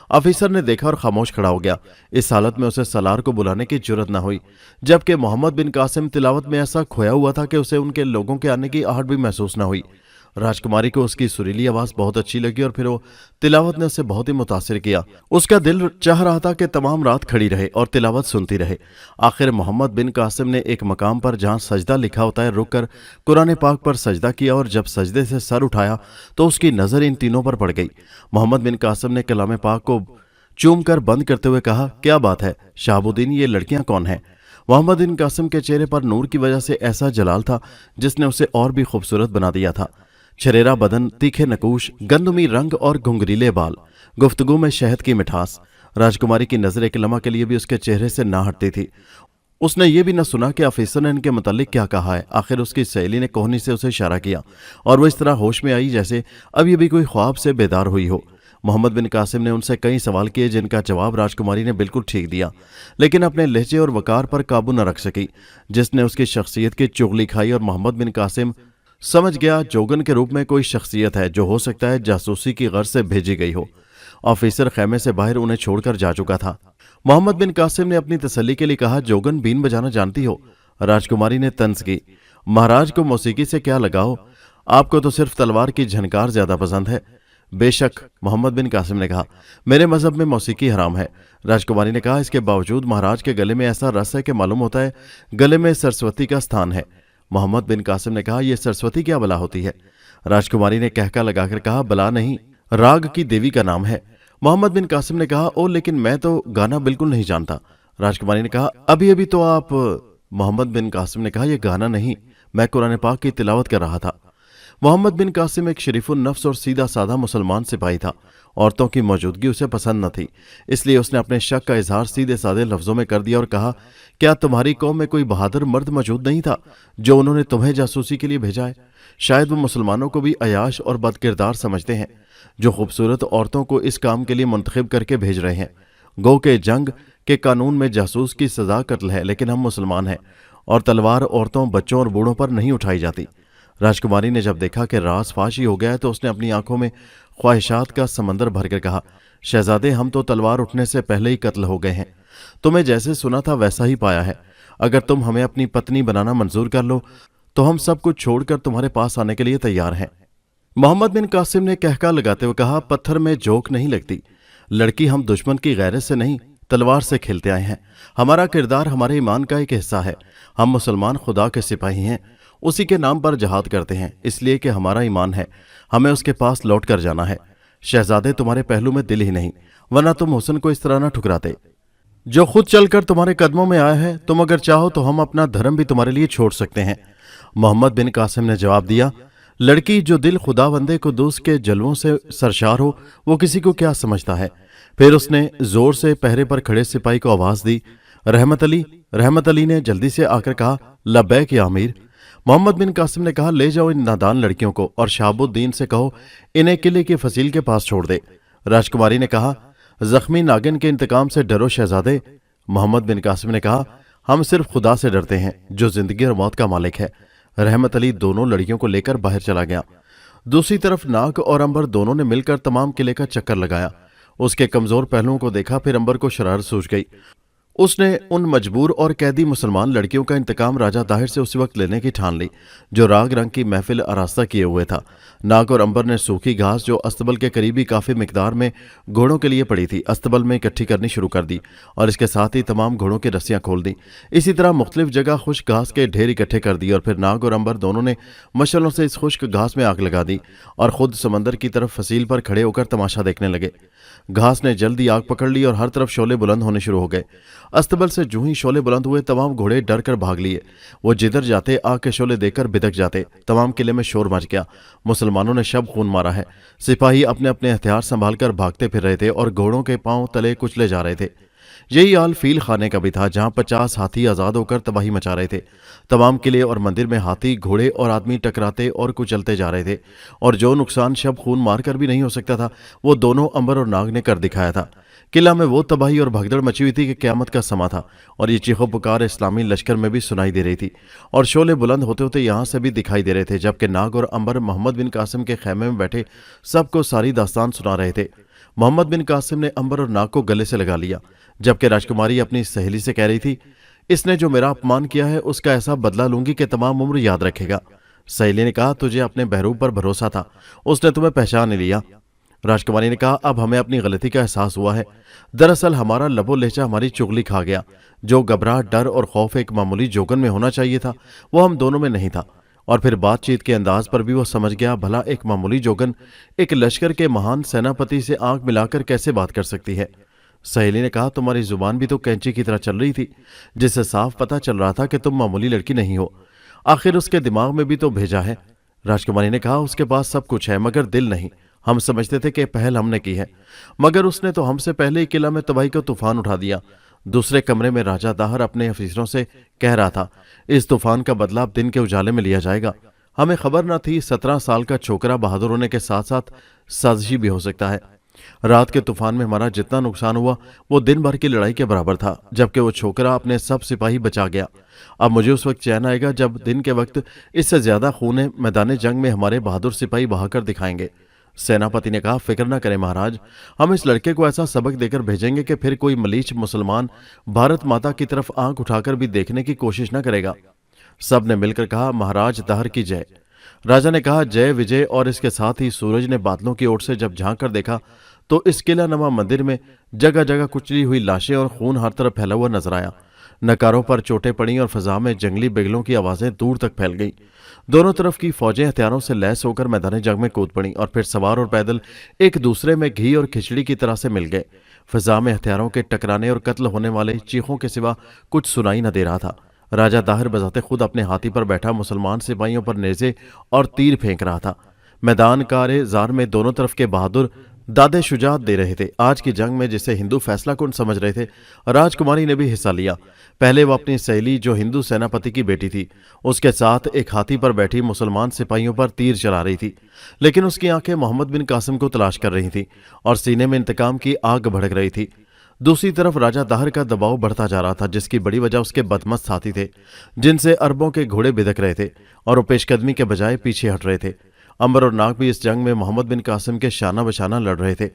ऑफिसर ने देखा और खामोश खड़ा हो गया। इस हालत में उसे सलार को बुलाने की जुर्रत न हुई, जबकि मोहम्मद बिन कासिम तिलावत में ऐसा खोया हुआ था कि उसे उनके लोगों के आने की आहट भी महसूस न हुई। राजकुमारी को उसकी सुरीली आवाज बहुत अच्छी लगी और फिर वो तिलावत ने उसे बहुत ही मुतासिर किया। उसका दिल चाह रहा था कि तमाम रात खड़ी रहे और तिलावत सुनती रहे। आखिर मोहम्मद बिन कासिम ने एक मकाम पर जहां सजदा लिखा होता है रुककर कुरान पाक पर सजदा किया और जब सजदे से सर उठाया तो उसकी नजर इन तीनों पर पड़ गई। मोहम्मद बिन कासिम ने कलाम पाक को चूम कर बंद करते हुए कहा, क्या बात है शहाबुद्दीन, ये लड़कियां कौन हैं? मोहम्मद बिन कासिम के चेहरे पर नूर की वजह से ऐसा जलाल था जिसने उसे और भी खूबसूरत बना दिया था। छरेरा बदन, तीखे नकूश, गंदमी रंग और घुंघरीले बाल, गुफ्तगू में शहद की मिठास। राजकुमारी की नजर एक लम्हा के लिए भी उसके चेहरे से ना हटती थी। उसने ये भी न सुना कि ऑफिसर ने इनके मुतालिक क्या कहा है। आखिर उसकी सहेली ने कोहनी से उसे इशारा किया और वो इस तरह होश में आई जैसे अब ये भी कोई ख्वाब से बेदार हुई हो। मोहम्मद बिन कासिम ने उनसे कई सवाल किए जिनका जवाब राजकुमारी ने बिल्कुल ठीक दिया, लेकिन अपने लहजे और वकार पर काबू न रख सकी, जिसने उसकी शख्सियत की चुगली खाई। और मोहम्मद बिन कासिम समझ गया जोगन के रूप में कोई शख्सियत है जो हो सकता है जासूसी की गर्ज से भेजी गई हो। ऑफिसर खेमे से बाहर उन्हें छोड़कर जा चुका था। मोहम्मद बिन कासिम ने अपनी तसल्ली के लिए कहा, जोगन बीन बजाना जानती हो? राजकुमारी ने तंज की, महाराज को मौसीकी से क्या लगाओ, आपको तो सिर्फ तलवार की झनकार ज्यादा पसंद है। बेशक, मोहम्मद बिन कासिम ने कहा, मेरे मजहब में मौसीकी हराम है। राजकुमारी ने कहा, इसके बावजूद महाराज के गले में ऐसा रस है कि मालूम होता है गले में सरस्वती का स्थान है। मोहम्मद बिन कासिम ने कहा, यह सरस्वती क्या बला होती है? राजकुमारी ने कहका लगाकर कहा, बला नहीं, राग की देवी का नाम है। मोहम्मद बिन कासिम ने कहा, ओ लेकिन मैं तो गाना बिल्कुल नहीं जानता। राजकुमारी ने कहा, अभी अभी तो आप। मोहम्मद बिन कासिम ने कहा, यह गाना नहीं, मैं कुरान पाक की तिलावत कर रहा था। मोहम्मद बिन कासिम एक शरीफुल नफ्स और सीधा साधा मुसलमान सिपाही था। औरतों की मौजूदगी उसे पसंद न थी, इसलिए उसने अपने शक का इजहार सीधे साधे लफ्जों में कर दिया और कहा, क्या तुम्हारी कौम में कोई बहादुर मर्द मौजूद नहीं था जो उन्होंने तुम्हें जासूसी के लिए भेजा है? शायद वो मुसलमानों को भी अयाश और बदकिरदार समझते हैं जो खूबसूरत औरतों को इस काम के लिए मुंतखब करके भेज रहे हैं। गो के जंग के कानून में जासूस की सजा कत्ल है, लेकिन हम मुसलमान हैं और तलवार औरतों, बच्चों और बूढ़ों पर नहीं उठाई जाती। राजकुमारी ने जब देखा कि राज फाश ही हो गया है तो उसने अपनी आंखों में ख्वाहिशात का समंदर भरकर कहा, शहजादे, हम तो तलवार उठने से पहले ही कत्ल हो गए हैं। तुम्हें जैसे सुना था वैसा ही पाया है। अगर तुम हमें अपनी पत्नी बनाना मंजूर कर लो तो हम सब कुछ छोड़कर तुम्हारे पास आने के लिए तैयार हैं। मोहम्मद बिन कासिम ने कहका लगाते हुए कहा, पत्थर में जोक नहीं लगती। लड़की हम दुश्मन की गैरत से नहीं, तलवार से खेलते आए हैं। हमारा किरदार हमारे ईमान का एक हिस्सा है। हम मुसलमान खुदा के सिपाही हैं, उसी के नाम पर जहाद करते हैं, इसलिए कि हमारा ईमान है, हमें उसके पास लौट कर जाना है। शहजादे, तुम्हारे पहलू में दिल ही नहीं, वरना तुम हुस्न को इस तरह न ठुकराते। जो खुद चलकर तुम्हारे कदमों में आया है, तुम अगर चाहो तो हम अपना धर्म भी तुम्हारे लिए छोड़ सकते हैं। मोहम्मद बिन कासिम ने जवाब दिया, लड़की जो दिल खुदावंदे कुद्दूस के जलवों से सरशार हो वो किसी को क्या समझता है। फिर उसने जोर से पहरे पर खड़े सिपाही को आवाज दी, रहमत अली ने जल्दी से आकर कहा, लब्बैक या अमीर। मोहम्मद बिन कासिम ने कहा, ले जाओ इन नादान लड़कियों को और शहाबुद्दीन से कहो इन्हें किले की फसील के पास छोड़ दे। राजकुमारी ने कहा, जख्मी नागिन के इंतकाम से डरो शहजादे। मोहम्मद बिन कासिम ने कहा, हम सिर्फ खुदा से डरते हैं जो जिंदगी और मौत का मालिक है। रहमत अली दोनों लड़कियों को लेकर बाहर चला गया। दूसरी तरफ नाग और अंबर दोनों ने मिलकर तमाम किले का चक्कर लगाया। उसके कमजोर पहलुओं को देखा, फिर अंबर को शरारत सूझ गई। उसने उन मजबूर और कैदी मुसलमान लड़कियों का इंतकाम राजा ताहिर से उसी वक्त लेने की ठान ली जो राग रंग की महफिल आरास्ता किए हुए था। नाग और अंबर ने सूखी घास जो अस्तबल के करीबी काफी मिकदार में घोड़ों के लिए पड़ी थी अस्तबल में इकट्ठी करनी शुरू कर दी और इसके साथ ही तमाम घोड़ों की रस्सियां खोल दी। इसी तरह मुख्तलिफ जगह खुश्क घास के ढेर इकट्ठे कर दिए और फिर नाग और अंबर दोनों ने मशलों से इस खुश्क घास में आग लगा दी और खुद समंदर की तरफ फसील पर खड़े होकर तमाशा देखने लगे। घास ने जल्दी आग पकड़ ली और हर तरफ शोले बुलंद होने शुरू हो गए। अस्तबल से जूं ही शोले बुलंद हुए तमाम घोड़े डर कर भाग लिए। वो जिधर जाते आग के शोले देखकर बिदक जाते। तमाम किले में शोर मच गया। मुसलमानों ने शब खून मारा है। सिपाही अपने अपने हथियार संभाल कर भागते फिर रहे थे और घोड़ों के पांव तले कुचले जा रहे थे। यही हाल फील खाने का भी था जहां 50 हाथी आजाद होकर तबाही मचा रहे थे। तमाम किले और मंदिर में हाथी घोड़े और आदमी टकराते और कुचलते जा रहे थे और जो नुकसान शब खून मारकर भी नहीं हो सकता था वो दोनों अंबर और नाग ने कर दिखाया था। किला में वो तबाही और भगदड़ मची हुई थी कि क़यामत का समा था और ये चीखो पुकार इस्लामी लश्कर में भी सुनाई दे रही थी और शोले बुलंद होते होते यहां से भी दिखाई दे रहे थे जबकि नाग और अंबर मोहम्मद बिन कासिम के खैमे में बैठे सबको सारी दास्तान सुना रहे थे। मोहम्मद बिन कासिम ने अंबर और नाग को गले से लगा लिया जबकि राजकुमारी अपनी सहेली से कह रही थी, इसने जो मेरा अपमान किया है उसका ऐसा बदला लूंगी कि तमाम उम्र याद रखेगा। सहेली ने कहा, तुझे अपने बहरूप पर भरोसा था, उसने तुम्हें पहचान लिया। राजकुमारी ने कहा, अब हमें अपनी गलती का एहसास हुआ है। दरअसल हमारा लबो लहजा हमारी चुगली खा गया। जो घबराहट डर और खौफ एक मामूली जोगन में होना चाहिए था वो हम दोनों में नहीं था और फिर बातचीत के अंदाज पर भी वो समझ गया भला एक मामूली जोगन एक लश्कर के महान सेनापति से आंख मिलाकर कैसे बात कर सकती है। सहेली ने कहा, तुम्हारी जुबान भी तो कैंची की तरह चल रही थी जिससे साफ पता चल रहा था कि तुम मामूली लड़की नहीं हो। आखिर उसके दिमाग में भी तो भेजा है। राजकुमारी ने कहा, उसके पास सब कुछ है मगर दिल नहीं। हम समझते थे कि पहल हमने की है मगर उसने तो हमसे पहले ही किला में तबाही का तूफान उठा दिया। दूसरे कमरे में राजा दाहर अपने अफीसरों से कह रहा था, इस तूफान का बदला अब दिन के उजाले में लिया जाएगा। हमें खबर न थी 17 साल का छोकरा बहादुर होने के साथ साथ साजिशी भी हो सकता है। रात के तूफान में हमारा जितना नुकसान हुआ वो दिन भर की लड़ाई के बराबर था जबकि वो छोकरा अपने सब सिपाही बचा गया। अब मुझे उस वक्त चैन आएगा जब दिन के वक्त इससे ज्यादा खून मैदान जंग में हमारे बहादुर सिपाही बहाकर दिखाएंगे। सेनापति ने कहा, फिक्र न करें महाराज, हम इस लड़के को ऐसा सबक देकर भेजेंगे कि फिर कोई मलीच मुसलमान भारत माता की तरफ आंख उठाकर भी देखने की कोशिश न करेगा। सब ने मिलकर कहा, महाराज दाहर की जय। राजा ने कहा, जय विजय। और इसके साथ ही सूरज ने बादलों की ओर से जब झांक कर देखा तो इस किला नमा मंदिर में जगह जगह कुचली हुई लाशें और खून हर तरफ फैला हुआ नजर आया। नकारों पर चोटें पड़ी और फजा में जंगली बिगलों की आवाजें दूर तक फैल गईं। दोनों तरफ की फौजें हथियारों से लैस होकर मैदान जंग में कूद पड़ी और फिर सवार और पैदल एक दूसरे में घी और खिचड़ी की तरह से मिल गए। फजा में हथियारों के टकराने और कत्ल होने वाले चीखों के सिवा कुछ सुनाई न दे रहा था। राजा दाहिर बजाते खुद अपने हाथी पर बैठा मुसलमान सिपाहियों पर नेज़े और तीर फेंक रहा था। मैदान कारे जार में दोनों तरफ के बहादुर दादे शुजात दे रहे थे। आज की जंग में जिसे हिंदू फैसला कुन समझ रहे थे राजकुमारी ने भी हिस्सा लिया। पहले वो अपनी सहेली जो हिंदू सेनापति की बेटी थी उसके साथ एक हाथी पर बैठी मुसलमान सिपाहियों पर तीर चला रही थी लेकिन उसकी आंखें मोहम्मद बिन कासिम को तलाश कर रही थी और सीने में इंतकाम की आग भड़क रही थी। दूसरी तरफ राजा दाहर का दबाव बढ़ता जा रहा था जिसकी बड़ी वजह उसके बदमस्त साथी थे जिनसे अरबों के घोड़े बिदक रहे थे और वो पेशकदमी के बजाय पीछे हट रहे थे। अंबर और नाग भी इस जंग में मोहम्मद बिन कासिम के शाना बशाना लड़ रहे थे।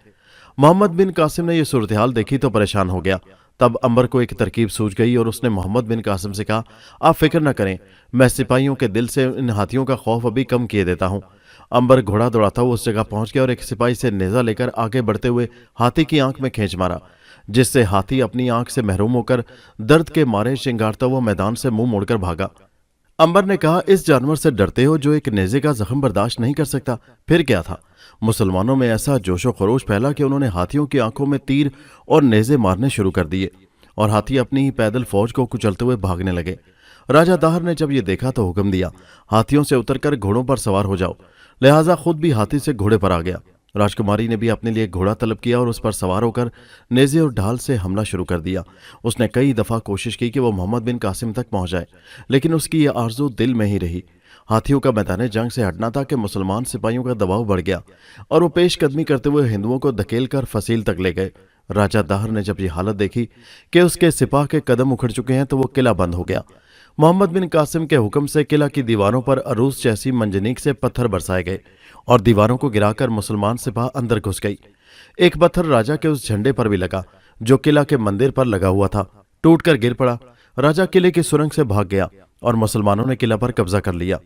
मोहम्मद बिन कासिम ने यह सूरत हाल देखी तो परेशान हो गया। तब अंबर को एक तरकीब सूझ गई और उसने मोहम्मद बिन कासिम से कहा, आप फिक्र न करें, मैं सिपाहियों के दिल से इन हाथियों का खौफ अभी कम किए देता हूं। अंबर घोड़ा दौड़ाता हुआ उस जगह पहुंच गया और एक सिपाही से नेजा लेकर आगे बढ़ते हुए हाथी की आंख में खींच मारा जिससे हाथी अपनी आंख से महरूम होकर दर्द के मारे शिंगारता हुआ मैदान से मुंह मोड़कर भागा। अंबर ने कहा, इस जानवर से डरते हो जो एक नेजे का जख्म बर्दाश्त नहीं कर सकता। फिर क्या था, मुसलमानों में ऐसा जोशो खरोश फैला कि उन्होंने हाथियों की आंखों में तीर और नेजे मारने शुरू कर दिए और हाथी अपनी ही पैदल फौज को कुचलते हुए भागने लगे। राजा दाहर ने जब ये देखा तो हुक्म दिया, हाथियों से उतरकर घोड़ों पर सवार हो जाओ। लिहाजा खुद भी हाथी से घोड़े पर आ गया राजकुमारी ने भी अपने लिए घोड़ा तलब किया और उस पर सवार होकर नेज़े और ढाल से हमला शुरू कर दिया। उसने कई दफ़ा कोशिश की कि वो मोहम्मद बिन कासिम तक पहुंच जाए, लेकिन उसकी ये आरजू दिल में ही रही। हाथियों का मैदान जंग से हटना था कि मुसलमान सिपाहियों का दबाव बढ़ गया और वो पेशकदमी करते हुए हिंदुओं को धकेल कर फसील तक ले गए। राजा दाहर ने जब ये हालत देखी कि उसके सिपाह के कदम उखड़ चुके हैं तो वो किला बंद हो गया। मोहम्मद बिन कासिम के हुक्म से किला की दीवारों पर अरूस जैसी मंजनीक से पत्थर बरसाए गए और दीवारों को गिराकर मुसलमान सिपाह अंदर घुस गई। एक पत्थर राजा के उस झंडे पर भी लगा जो किला के मंदिर पर लगा हुआ था, टूटकर गिर पड़ा। राजा किले की सुरंग से भाग गया और मुसलमानों ने किला पर कब्जा कर लिया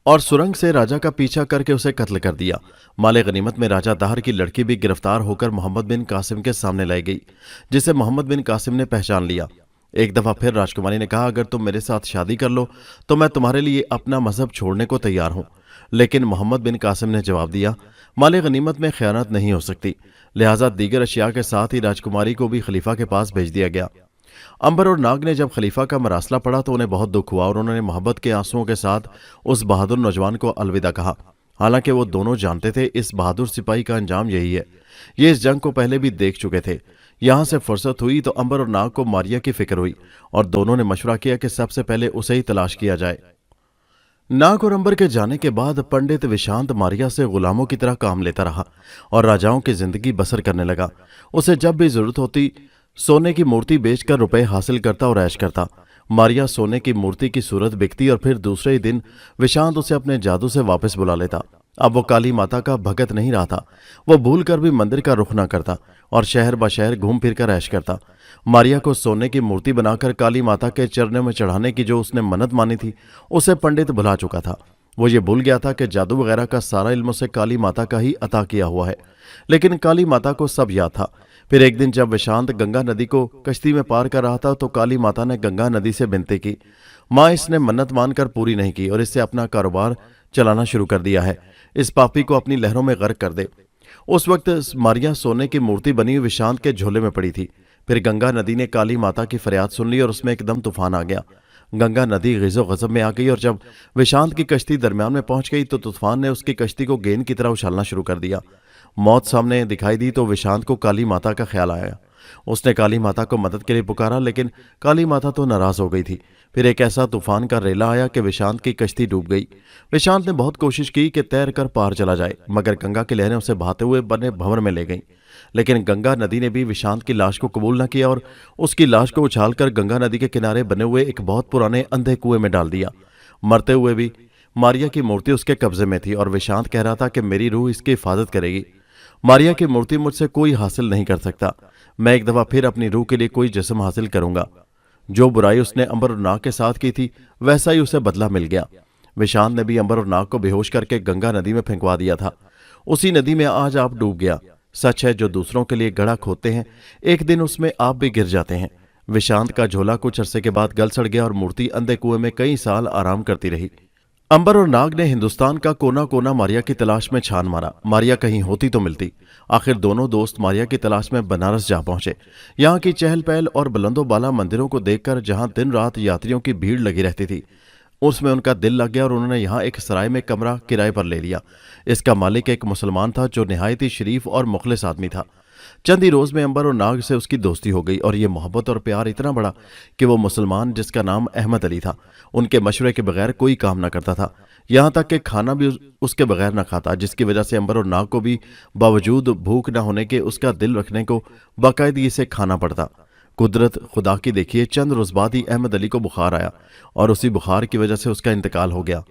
और सुरंग से राजा का पीछा करके उसे कत्ल कर दिया। माले गनीमत में राजा दाहर की लड़की भी गिरफ्तार होकर मोहम्मद बिन कासिम के सामने लाई गई, जिसे मोहम्मद बिन कासिम ने पहचान लिया। एक दफा फिर राजकुमारी ने कहा, अगर तुम मेरे साथ शादी कर लो तो मैं तुम्हारे लिए अपना मजहब छोड़ने को तैयार हूं। लेकिन मोहम्मद बिन कासिम ने जवाब दिया, माले गनीमत में खयानत नहीं हो सकती। लिहाजा दीगर अशिया के साथ ही राजकुमारी को भी खलीफा के पास भेज दिया गया। अंबर और नाग ने जब खलीफा का मरासला पढ़ा तो उन्हें बहुत दुख हुआ और उन्होंने मोहब्बत के आंसुओं के साथ उस बहादुर नौजवान को अलविदा कहा। हालांकि वो दोनों जानते थे इस बहादुर सिपाही का अंजाम यही है। ये इस जंग को पहले भी देख चुके थे। यहां से फुर्सत हुई तो अंबर और नाग को मारिया की फिक्र हुई और दोनों ने मशवरा किया कि सबसे पहले उसे ही तलाश किया जाए। नाग और अंबर के जाने के बाद पंडित विशांत मारिया से गुलामों की तरह काम लेता रहा और राजाओं की जिंदगी बसर करने लगा। उसे जब भी जरूरत होती सोने की मूर्ति बेचकर रुपए हासिल करता और ऐश करता। मारिया सोने की मूर्ति की सूरत बिकती और फिर दूसरे ही दिन विशांत उसे अपने जादू से वापस बुला लेता। अब वो काली माता का भगत नहीं रहा था। वो भूल कर भी मंदिर का रुख न करता और शहर ब शहर घूम फिर कर ऐश करता। मारिया को सोने की मूर्ति बनाकर काली माता के चरणों में चढ़ाने की जो उसने मन्नत मानी थी उसे पंडित भुला चुका था। वो ये भूल गया था कि जादू वगैरह का सारा इल्म उसे काली माता का ही अता किया हुआ है, लेकिन काली माता को सब याद था। फिर एक दिन जब विशांत गंगा नदी को कश्ती में पार कर रहा था तो काली माता ने गंगा नदी से विनती की, माँ इसने मन्नत मानकर पूरी नहीं की और इससे अपना कारोबार चलाना शुरू कर दिया है। इस पापी को अपनी लहरों में गर्क कर दे। उस वक्त मारिया सोने की मूर्ति बनी विशांत के झोले में पड़ी थी। फिर गंगा नदी ने काली माता की फरियाद सुन ली और उसमें एकदम तूफान आ गया। गंगा नदी गिज़ो गज़ब में आ गई और जब विशांत की कश्ती दरमियान में पहुंच गई तो तूफान ने उसकी कश्ती को गेंद की तरह उछालना शुरू कर दिया। मौत सामने दिखाई दी तो विशांत को काली माता का ख्याल आया। उसने काली माता को मदद के लिए पुकारा, लेकिन काली माता तो नाराज हो गई थी। फिर एक ऐसा तूफान का रेला आया कि विशांत की कश्ती डूब गई। विशांत ने बहुत कोशिश की कि तैर कर पार चला जाए, मगर गंगा की लहरें उसे बहाते हुए बने भंवर में ले गईं। लेकिन गंगा नदी ने भी विशांत की लाश को कबूल न किया और उसकी लाश को उछालकर गंगा नदी के किनारे बने हुए एक बहुत पुराने अंधे कुएं में डाल दिया। मरते हुए भी मारिया की मूर्ति उसके कब्जे में थी और विशांत कह रहा था कि मेरी रूह इसकी हिफाजत करेगी। मारिया की मूर्ति मुझसे कोई हासिल नहीं कर सकता। मैं एक दफा फिर अपनी रूह के लिए कोई जिस्म हासिल करूंगा। जो बुराई उसने अंबर और नाग के साथ की थी वैसा ही उसे बदला मिल गया। विशांत ने भी अंबर और नाग को बेहोश करके गंगा नदी में फेंकवा दिया था। उसी नदी में आज आप डूब गया। सच है, जो दूसरों के लिए गड्ढा खोदते हैं एक दिन उसमें आप भी गिर जाते हैं। विशांत का झोला कुछ अरसे के बाद गल सड़ गया और मूर्ति अंधे कुएं में कई साल आराम करती रही। अंबर और नाग ने हिंदुस्तान का कोना कोना मारिया की तलाश में छान मारा। मारिया कहीं होती तो मिलती। आखिर दोनों दोस्त मारिया की तलाश में बनारस जा पहुंचे। यहाँ की चहल पहल और बुलंदोबाला मंदिरों को देखकर जहां दिन रात यात्रियों की भीड़ लगी रहती थी उसमें उनका दिल लग गया और उन्होंने यहाँ एक सराय में कमरा किराए पर ले लिया। इसका मालिक एक मुसलमान था जो निहायत ही शरीफ और मुखलिस आदमी था। चंद ही रोज में अंबर और नाग से उसकी दोस्ती हो गई और ये मोहब्बत और प्यार इतना बड़ा कि वो मुसलमान, जिसका नाम अहमद अली था, उनके मशवरे के बगैर कोई काम न करता था। यहाँ तक कि खाना भी उसके बगैर न खाता, जिसकी वजह से अंबर और नाग को भी बावजूद भूख न होने के उसका दिल रखने को बाकायदगी से खाना पड़ता। कुदरत खुदा की देखिए, चंद रोज बाद ही अहमद अली को बुखार आया और उसी बुखार की वजह से उसका इंतकाल हो गया।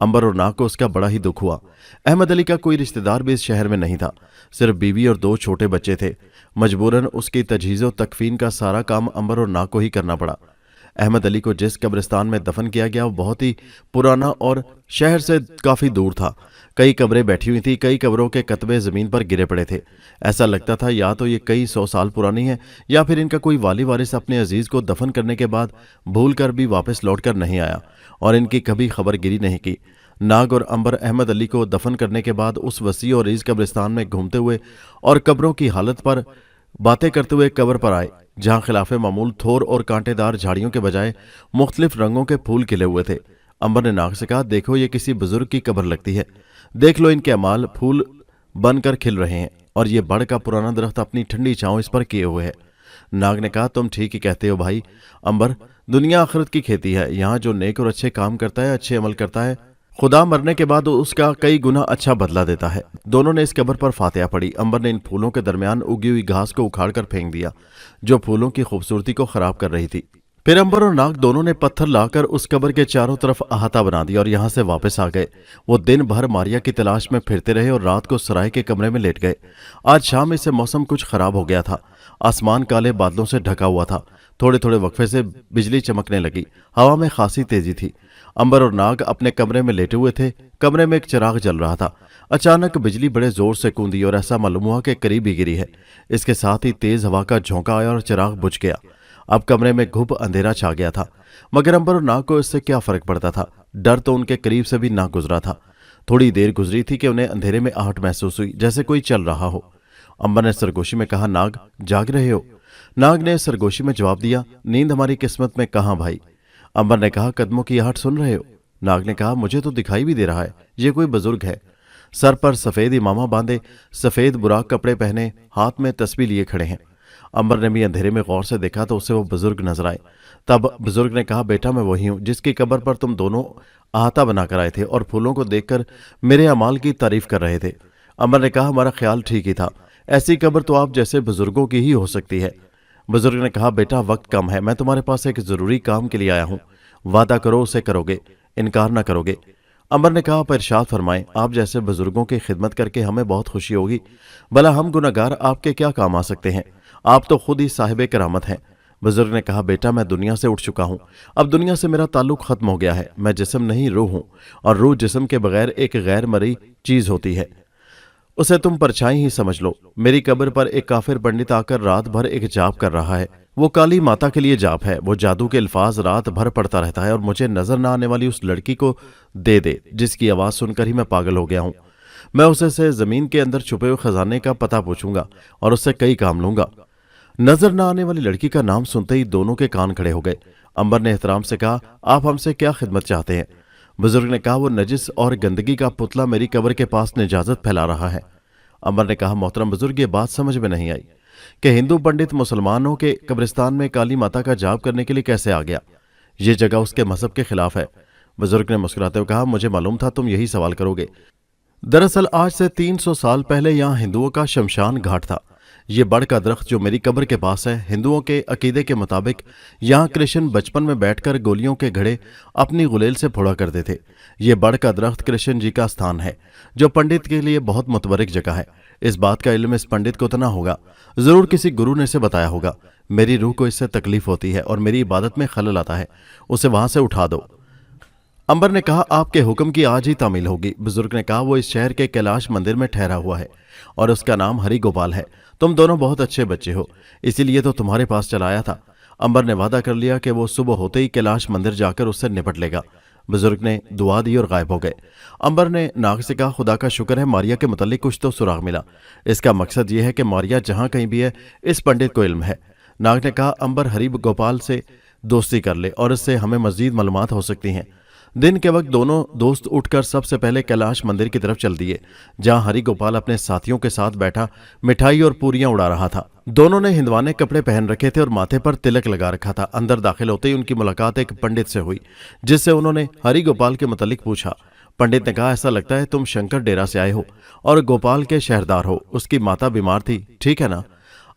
अंबर और नाग को उसका बड़ा ही दुख हुआ। अहमद अली का कोई रिश्तेदार भी इस शहर में नहीं था, सिर्फ बीवी और 2 छोटे बच्चे थे। मजबूरन उसकी तजहीज़ तकफीन का सारा काम अंबर और नाग को ही करना पड़ा। अहमद अली को जिस कब्रिस्तान में दफन किया गया वो बहुत ही पुराना और शहर से काफ़ी दूर था। कई कब्रें बैठी हुई थी, कई कब्रों के कतबे ज़मीन पर गिरे पड़े थे। ऐसा लगता था या तो ये कई 100 साल पुरानी है या फिर इनका कोई वाली वारिस अपने अजीज़ को दफन करने के बाद भूल कर भी वापस लौट कर नहीं आया और इनकी कभी खबरगिरी नहीं की। नाग और अंबर अहमद अली को दफन करने के बाद उस वसी और ईज कब्रिस्तान में घूमते हुए और कब्रों की हालत पर बातें करते हुए कब्र पर आए, जहां खिलाफे मामूल थोर और कांटेदार झाड़ियों के बजाय मुख्तलिफ रंगों के फूल खिले हुए थे। अंबर ने नाग से कहा, देखो ये किसी बुजुर्ग की कब्र लगती है, देख लो इनके अमाल, फूल बनकर खिल रहे हैं और ये बड़ का पुराना दरख्त अपनी ठंडी छांव इस पर किए हुए है। नाग ने कहा, तुम ठीक ही कहते हो भाई अंबर, दुनिया आखिरत की खेती है। यहाँ जो नेक और अच्छे काम करता है, अच्छे अमल करता है, खुदा मरने के बाद उसका कई गुना अच्छा बदला देता है। दोनों ने इस कब्र पर फातिहा पढ़ी। अंबर ने इन फूलों के दरमियान उगी हुई घास को उखाड़कर फेंक दिया जो फूलों की खूबसूरती को खराब कर रही थी। फिर अंबर और नाग दोनों ने पत्थर लाकर उस कब्र के चारों तरफ अहाता बना दिया और यहां से वापस आ गए। वो दिन भर मारिया की तलाश में फिरते रहे और रात को सराय के कमरे में लेट गए। आज शाम से मौसम कुछ खराब हो गया था। आसमान काले बादलों से ढका हुआ था। थोड़े थोड़े वक्फे से बिजली चमकने लगी। हवा में खासी तेजी थी। अंबर और नाग अपने कमरे में लेटे हुए थे। कमरे में एक चिराग जल रहा था। अचानक बिजली बड़े जोर से कूदी और ऐसा मालूम हुआ कि करीब ही गिरी है। इसके साथ ही तेज हवा का झोंका आया और चिराग बुझ गया। अब कमरे में घुप अंधेरा छा गया था, मगर अंबर और नाग को इससे क्या फर्क पड़ता था। डर तो उनके करीब से भी ना गुजरा था। थोड़ी देर गुजरी थी कि उन्हें अंधेरे में आहट महसूस हुई, जैसे कोई चल रहा हो। अंबर ने सरगोशी में कहा, नाग जाग रहे हो? नाग ने सरगोशी में जवाब दिया, नींद हमारी किस्मत में कहाँ भाई। अंबर ने कहा, कदमों की आहट सुन रहे हो? नाग ने कहा, मुझे तो दिखाई भी दे रहा है, ये कोई बुजुर्ग है। सर पर सफेद इमामा बांधे, सफेद बुराक कपड़े पहने, हाथ में तस्बीह लिए खड़े हैं। अंबर ने भी अंधेरे में गौर से देखा तो उसे वो बुजुर्ग नजर आए। तब बुजुर्ग ने कहा, बेटा मैं वही हूं जिसकी कब्र पर तुम दोनों अहाता बनाकर आए थे और फूलों को देखकर मेरे अमाल की तारीफ कर रहे थे। अंबर ने कहा, हमारा ख्याल ठीक ही था, ऐसी कब्र तो आप जैसे बुजुर्गों की ही हो सकती है। बुजुर्ग ने कहा, बेटा वक्त कम है, मैं तुम्हारे पास एक जरूरी काम के लिए आया हूं। वादा करो उसे करोगे, इनकार ना करोगे। अंबर ने कहा, आप इरशाद फरमाएं, आप जैसे बुजुर्गों की खिदमत करके हमें बहुत खुशी होगी। भला हम गुनहगार आपके क्या काम आ सकते हैं? आप तो खुद ही साहिबे करामत हैं। बुजुर्ग ने कहा, बेटा मैं दुनिया से उठ चुका हूं। अब दुनिया से मेरा ताल्लुक खत्म हो गया है। मैं जिस्म नहीं, रूह हूं, और रूह जिस्म के बगैर एक गैर मरी चीज होती है। उसे तुम परछाई ही समझ लो। मेरी कब्र पर एक काफिर पंडित आकर रात भर एक जाप कर रहा है। वो काली माता के लिए जाप है। वो जादू के अल्फाज रात भर पढ़ता रहता है और मुझे नजर न आने वाली उस लड़की को दे जिसकी आवाज सुनकर ही मैं पागल हो गया हूं। मैं उसे से जमीन के अंदर छुपे हुए खजाने का पता पूछूंगा और उससे कई काम लूंगा। नजर न आने वाली लड़की का नाम सुनते ही दोनों के कान खड़े हो गए। अंबर ने एहतराम से कहा, आप हमसे क्या खिदमत चाहते हैं? बुजुर्ग ने कहा, वो नजिस और गंदगी का पुतला मेरी कब्र के पास निजाजत फैला रहा है। अंबर ने कहा, मोहतरम बुजुर्ग, ये बात समझ में नहीं आई कि हिंदू पंडित मुसलमानों के कब्रिस्तान में काली माता का जाप करने के लिए कैसे आ गया? ये जगह उसके मजहब के खिलाफ है। बुजुर्ग ने मुस्कुराते हुए कहा, मुझे मालूम था तुम यही सवाल करोगे। दरअसल आज से 300 साल पहले यहाँ हिंदुओं का शमशान घाट था। ये बड़ का दरख्त जो मेरी कब्र के पास है, हिंदुओं के अकीदे के मुताबिक यहाँ कृष्ण बचपन में बैठकर गोलियों के घड़े अपनी गुलेल से फोड़ा करते थे। ये बड़ का दरख्त कृष्ण जी का स्थान है, जो पंडित के लिए बहुत मुतबरिक जगह है। इस बात का इल्म इस पंडित को तो ना होगा, जरूर किसी गुरु ने इसे बताया होगा। मेरी रूह को इससे तकलीफ होती है और मेरी इबादत में खलल आता है, उसे वहां से उठा दो। अंबर ने कहा, आपके हुक्म की आज ही तामील होगी। बुजुर्ग ने कहा, वो इस शहर के कैलाश मंदिर में ठहरा हुआ है और उसका नाम हरि गोपाल है। तुम दोनों बहुत अच्छे बच्चे हो, इसीलिए तो तुम्हारे पास चला आया था। अंबर ने वादा कर लिया कि वो सुबह होते ही कैलाश मंदिर जाकर उससे निपट लेगा। बुजुर्ग ने दुआ दी और गायब हो गए। अंबर ने नाग से कहा, खुदा का शुक्र है मारिया के मुतल्लिक कुछ तो सुराग मिला। इसका मकसद यह है कि मारिया जहां कहीं भी है, इस पंडित को इल्म है। नाग ने कहा, अंबर हरि गोपाल से दोस्ती कर ले और इससे हमें मजीद मालूमात हो सकती हैं। दिन के वक्त दोनों दोस्त उठकर सबसे पहले कैलाश मंदिर की तरफ चल दिए, जहां हरि गोपाल अपने साथियों के साथ बैठा मिठाई और पूरियां उड़ा रहा था। दोनों ने हिंदवाने कपड़े पहन रखे थे और माथे पर तिलक लगा रखा था। अंदर दाखिल होते ही उनकी मुलाकात एक पंडित से हुई, जिससे उन्होंने हरि गोपाल के मुतल्लिक पूछा। पंडित ने कहा, ऐसा लगता है तुम शंकर डेरा से आए हो और गोपाल के शहरदार हो। उसकी माता बीमार थी, ठीक है ना?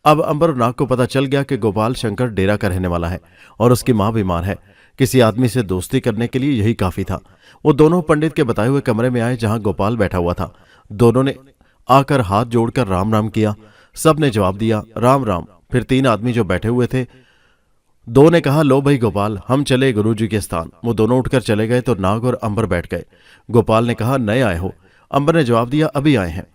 अब अंबर और नाग को पता चल गया कि गोपाल शंकर डेरा का रहने वाला है और उसकी मां बीमार है। किसी आदमी से दोस्ती करने के लिए यही काफी था। वो दोनों पंडित के बताए हुए कमरे में आए जहां गोपाल बैठा हुआ था। दोनों ने आकर हाथ जोड़कर राम राम किया। सब ने जवाब दिया, राम राम। फिर तीन आदमी जो बैठे हुए थे, दो ने कहा, लो भाई गोपाल, हम चले गुरुजी के स्थान। वो दोनों उठकर चले गए तो नाग और अंबर बैठ गए। गोपाल ने कहा, नए आए हो? अंबर ने जवाब दिया, अभी आए हैं।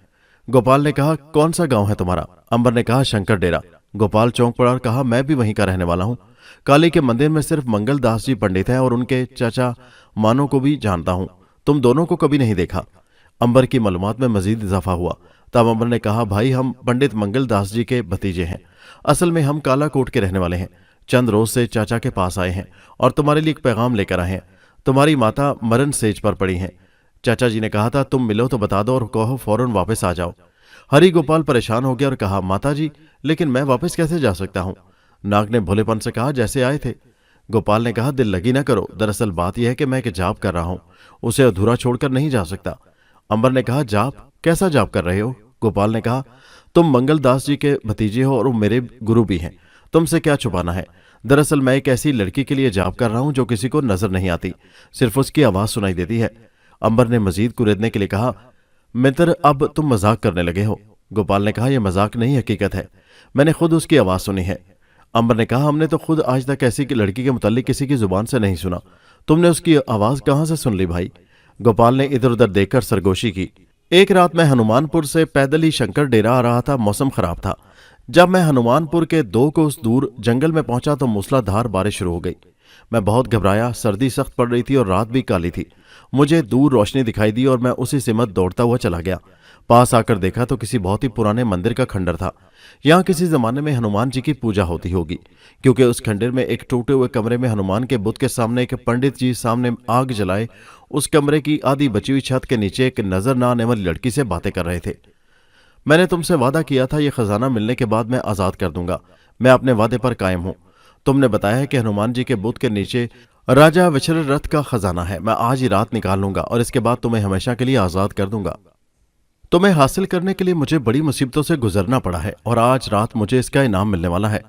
गोपाल ने कहा, कौन सा गांव है तुम्हारा? अंबर ने कहा, शंकर डेरा। गोपाल चौंक पड़ा और कहा, मैं भी वहीं का रहने वाला हूं। काली के मंदिर में सिर्फ मंगल दास जी पंडित हैं और उनके चाचा मानो को भी जानता हूं। तुम दोनों को कभी नहीं देखा। अंबर की मालूमात में मजीद इजाफा हुआ। तब अंबर ने कहा, भाई हम पंडित मंगल दास जी के भतीजे हैं। असल में हम कालाकोट के रहने वाले हैं। चंद रोज से चाचा के पास आए हैं और तुम्हारे लिए एक पैगाम लेकर आए हैं। तुम्हारी माता मरण सेज पर पड़ी हैं। चाचा जी ने कहा था तुम मिलो तो बता दो और कहो फौरन वापस आ जाओ। हरि गोपाल परेशान हो गया और कहा, माता जी, लेकिन मैं वापस कैसे जा सकता हूं? नाग ने भोलेपन से कहा, जैसे आए थे। गोपाल ने कहा, दिल लगी ना करो, दरअसल बात यह है कि मैं एक जाप कर रहा हूं, उसे अधूरा छोड़कर नहीं जा सकता। अंबर ने कहा, जाप? कैसा जाप कर रहे हो? गोपाल ने कहा, तुम मंगलदास जी के भतीजे हो और वो मेरे गुरु भी हैं, तुमसे क्या छुपाना है। दरअसल मैं एक ऐसी लड़की के लिए जाप कर रहा हूं जो किसी को नजर नहीं आती, सिर्फ उसकी आवाज सुनाई देती है। अंबर ने मजीद कुरेदने के लिए कहा, मित्र, अब तुम मजाक करने लगे हो। गोपाल ने कहा, यह मजाक नहीं, हकीकत है, मैंने खुद उसकी आवाज सुनी है। अंबर ने कहा, हमने तो खुद आज तक ऐसी की लड़की के मुतालिक किसी की जुबान से नहीं सुना, तुमने उसकी आवाज कहां से सुन ली भाई? गोपाल ने इधर उधर देखकर सरगोशी की। एक रात मैं हनुमानपुर से पैदल ही शंकर डेरा आ रहा था। मौसम खराब था। जब मैं हनुमानपुर के 2 कोस दूर जंगल में पहुंचा तो मूसलाधार बारिश शुरू हो गई। मैं बहुत घबराया, सर्दी सख्त पड़ रही थी और रात भी काली थी। मुझे दूर रोशनी दिखाई दी और मैं उसी सिमत दौड़ता हुआ चला गया। पास आकर देखा तो किसी बहुत ही पुराने मंदिर का खंडर था। यहाँ किसी जमाने में हनुमान जी की पूजा होती होगी, क्योंकि उस खंडर में एक टूटे हुए कमरे में हनुमान के बुत के सामने एक पंडित जी सामने आग जलाए उस कमरे की आधी बची हुई छत के नीचे एक नजर न आने वाली लड़की से बातें कर रहे थे। मैंने तुमसे वादा किया था, यह खजाना मिलने के बाद मैं आजाद कर दूंगा। मैं अपने वादे पर कायम हूं। तुमने बताया है कि हनुमान जी के बुत के नीचे राजा विशरथ का खजाना है। मैं आज ही रात निकाल लूंगा और इसके बाद तुम्हें हमेशा के लिए आजाद कर दूंगा। तुम्हें हासिल करने के लिए मुझे बड़ी मुसीबतों से गुजरना पड़ा है और आज रात मुझे इसका इनाम मिलने वाला है।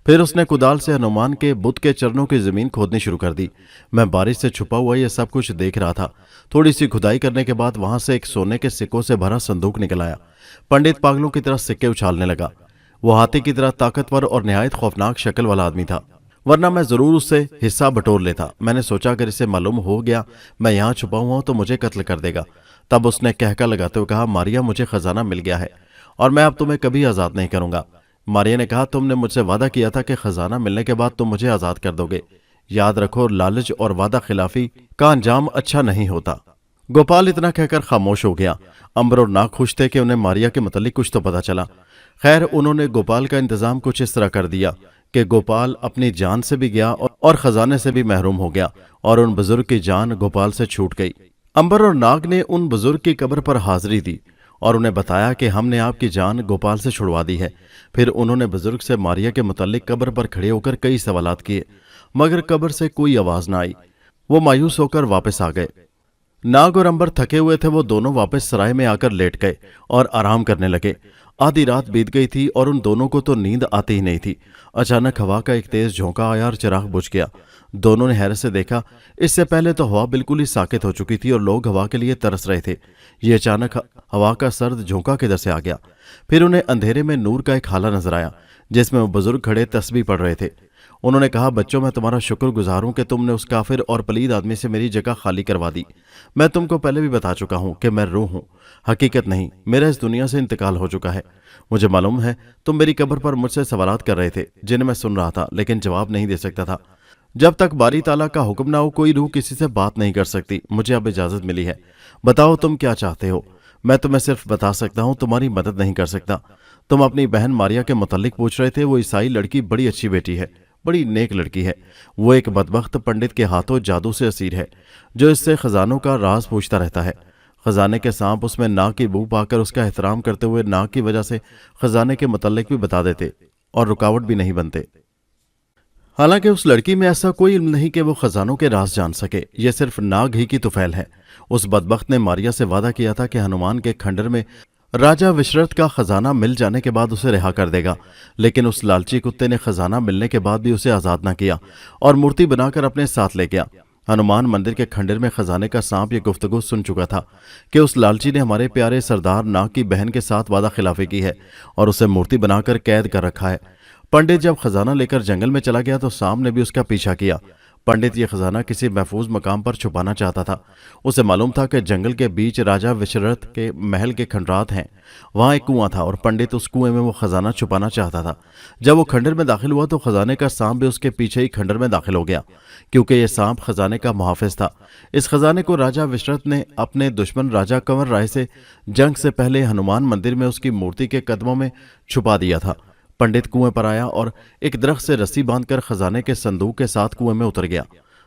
फिर उसने कुदाल से हनुमान के बुत के चरणों की जमीन खोदनी शुरू कर दी। मैं बारिश से छुपा हुआ यह सब कुछ देख रहा था। थोड़ी सी खुदाई करने के बाद वहां से एक सोने के सिक्कों से भरा संदूक निकल आया। पंडित पागलों की तरह सिक्के उछालने लगा। वो हाथी की तरह ताकतवर और निहायत खौफनाक शक्ल वाला आदमी था, वरना मैं जरूर उससे हिस्सा बटोर लेता। मैंने सोचा अगर इसे मालूम हो गया मैं यहां छुपा हुआ हूं तो मुझे कत्ल कर देगा। तब उसने कहका लगाते हुए कहा, मारिया, मुझे खजाना मिल गया है और मैं अब तुम्हें कभी आजाद नहीं करूंगा। मारिया ने कहा, तुमने मुझसे वादा किया था कि खजाना मिलने के बाद तुम मुझे आजाद कर दोगे। याद रखो, लालच और वादा खिलाफी का अंजाम अच्छा नहीं होता। गोपाल इतना कहकर खामोश हो गया। अंबर और नाग खुश थे कि उन्हें मारिया के मुतालिक कुछ तो पता चला। खैर, उन्होंने गोपाल का इंतजाम कुछ इस तरह कर दिया कि गोपाल अपनी जान से भी गया और खजाने से भी महरूम हो गया और उन बुजुर्ग की जान गोपाल से छूट गई। अंबर और नाग ने उन बुजुर्ग की कब्र पर हाजिरी दी और उन्हें बताया कि हमने आपकी जान गोपाल से छुड़वा दी है। फिर उन्होंने बुजुर्ग से मारिया के मुतालिक कब्र पर खड़े होकर कई सवालात किए, मगर कब्र से कोई आवाज ना आई। वो मायूस होकर वापस आ गए। नाग और अंबर थके हुए थे। वो दोनों वापस सराय में आकर लेट गए और आराम करने लगे। आधी रात बीत गई थी और उन दोनों को तो नींद आती ही नहीं थी। अचानक हवा का एक तेज झोंका आया और चिराग बुझ गया। दोनों ने हैरत से देखा। इससे पहले तो हवा बिल्कुल ही साकित हो चुकी थी और लोग हवा के लिए तरस रहे थे। ये अचानक हवा का सर्द झोंका किधर से आ गया? फिर उन्हें अंधेरे में नूर का एक हाला नजर आया जिसमें वो बुजुर्ग खड़े तस्बीह पढ़ रहे थे। उन्होंने कहा, बच्चों, मैं तुम्हारा शुक्रगुजार हूं कि तुमने उस काफिर और पलीद आदमी से मेरी जगह खाली करवा दी। मैं तुमको पहले भी बता चुका हूं कि मैं रूह हूं, हकीकत नहीं। मेरा इस दुनिया से इंतकाल हो चुका है। मुझे मालूम है तुम मेरी कब्र पर मुझसे सवालात कर रहे थे जिन्हें मैं सुन रहा था, लेकिन जवाब नहीं दे सकता था। जब तक बारी ताला का हुक्म ना हो कोई रूह किसी से बात नहीं कर सकती। मुझे अब इजाजत मिली है। बताओ तुम क्या चाहते हो? मैं तुम्हें सिर्फ बता सकता हूं, तुम्हारी मदद नहीं कर सकता। तुम अपनी बहन मारिया के मुतालिक पूछ रहे थे। वो ईसाई लड़की बड़ी अच्छी बेटी है, बड़ी नेक लड़की है। वो एक बदबख्त पंडित के हाथों जादू से असीर है जो इससे खजानों का राज पूछता रहता है। खजाने के सांप उसमें नाग की बू पाकर उसका एहतराम करते हुए नाग की वजह से खजाने के मुतालिक भी बता देते और रुकावट भी नहीं बनते। हालांकि उस लड़की में ऐसा कोई इल्म नहीं कि वो खजानों के राज जान सके। ये सिर्फ नाग ही की तुफैल है। उस बदबख्त ने मारिया से वादा किया था कि हनुमान के खंडर में राजा विशरथ का खजाना मिल जाने के बाद उसे रिहा कर देगा, लेकिन उस लालची कुत्ते ने खजाना मिलने के बाद भी उसे आजाद न किया और मूर्ति बनाकर अपने साथ ले गया। हनुमान मंदिर के खंडर में खजाने का सांप ये गुफ्तगू सुन चुका था कि उस लालची ने हमारे प्यारे सरदार नाग की बहन के साथ वादा खिलाफी की है और उसे मूर्ति बनाकर कैद कर रखा है। पंडित जब खजाना लेकर जंगल में चला गया तो सांप ने भी उसका पीछा किया। पंडित ये खजाना किसी महफूज मकाम पर छुपाना चाहता था। उसे मालूम था कि जंगल के बीच राजा विशरथ के महल के खंडरात हैं। वहां एक कुआं था और पंडित उस कुएं में वो खजाना छुपाना चाहता था। जब वो खंडर में दाखिल हुआ तो खजाने का सांप भी उसके पीछे ही खंडर में दाखिल हो गया, क्योंकि यह सांप खजाने का मुहाफिज था। इस खजाने को राजा विशरथ ने अपने दुश्मन राजा कंवर राय से जंग से पहले हनुमान मंदिर में उसकी मूर्ति के कदमों में छुपा दिया था। पंडित कुएं पर आया और एक दरख्त से रस्सी बांधकर खजाने के संदूक के साथ कुएं में उतर गया।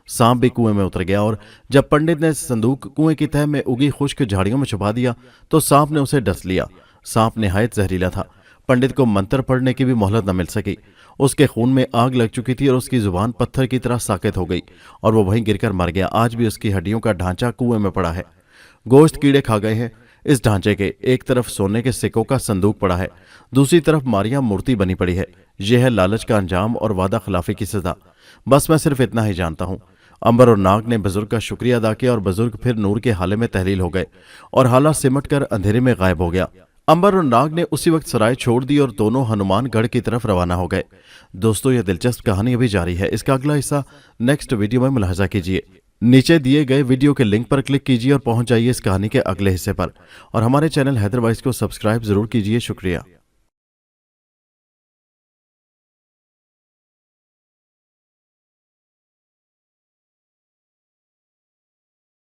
सांप भी कुएं में उतर गया और जब पंडित ने संदूक कुएं की तह में उगी खुश्क झाड़ियों में छुपा दिया तो सांप ने उसे डस लिया। सांप निहायत जहरीला था। पंडित को मंत्र पढ़ने की भी मोहलत न मिल सकी। उसके खून में आग लग चुकी थी और उसकी जुबान पत्थर की तरह साकित हो गई और वो वहीं गिरकर मर गया। आज भी उसकी हड्डियों का ढांचा कुएं में पड़ा है। गोश्त कीड़े खा गए हैं। इस ढांचे के एक तरफ सोने के सिक्कों का संदूक पड़ा है, दूसरी तरफ मारिया मूर्ति बनी पड़ी है। यह है लालच का अंजाम और वादा खिलाफी की सजा। बस मैं सिर्फ इतना ही जानता हूं। अंबर और नाग ने बुजुर्ग का शुक्रिया अदा किया और बुजुर्ग फिर नूर के हाले में तहलील हो गए और हाला सिमट कर अंधेरे में गायब हो गया। अंबर और नाग ने उसी वक्त सराय छोड़ दी और दोनों हनुमानगढ़ की तरफ रवाना हो गए। दोस्तों, यह दिलचस्प कहानी अभी जारी है। इसका अगला हिस्सा नेक्स्ट वीडियो में मुलाहिजा कीजिए। नीचे दिए गए वीडियो के लिंक पर क्लिक कीजिए और पहुंच जाइए इस कहानी के अगले हिस्से पर। और हमारे चैनल हैदर वाइस को सब्सक्राइब जरूर कीजिए। शुक्रिया।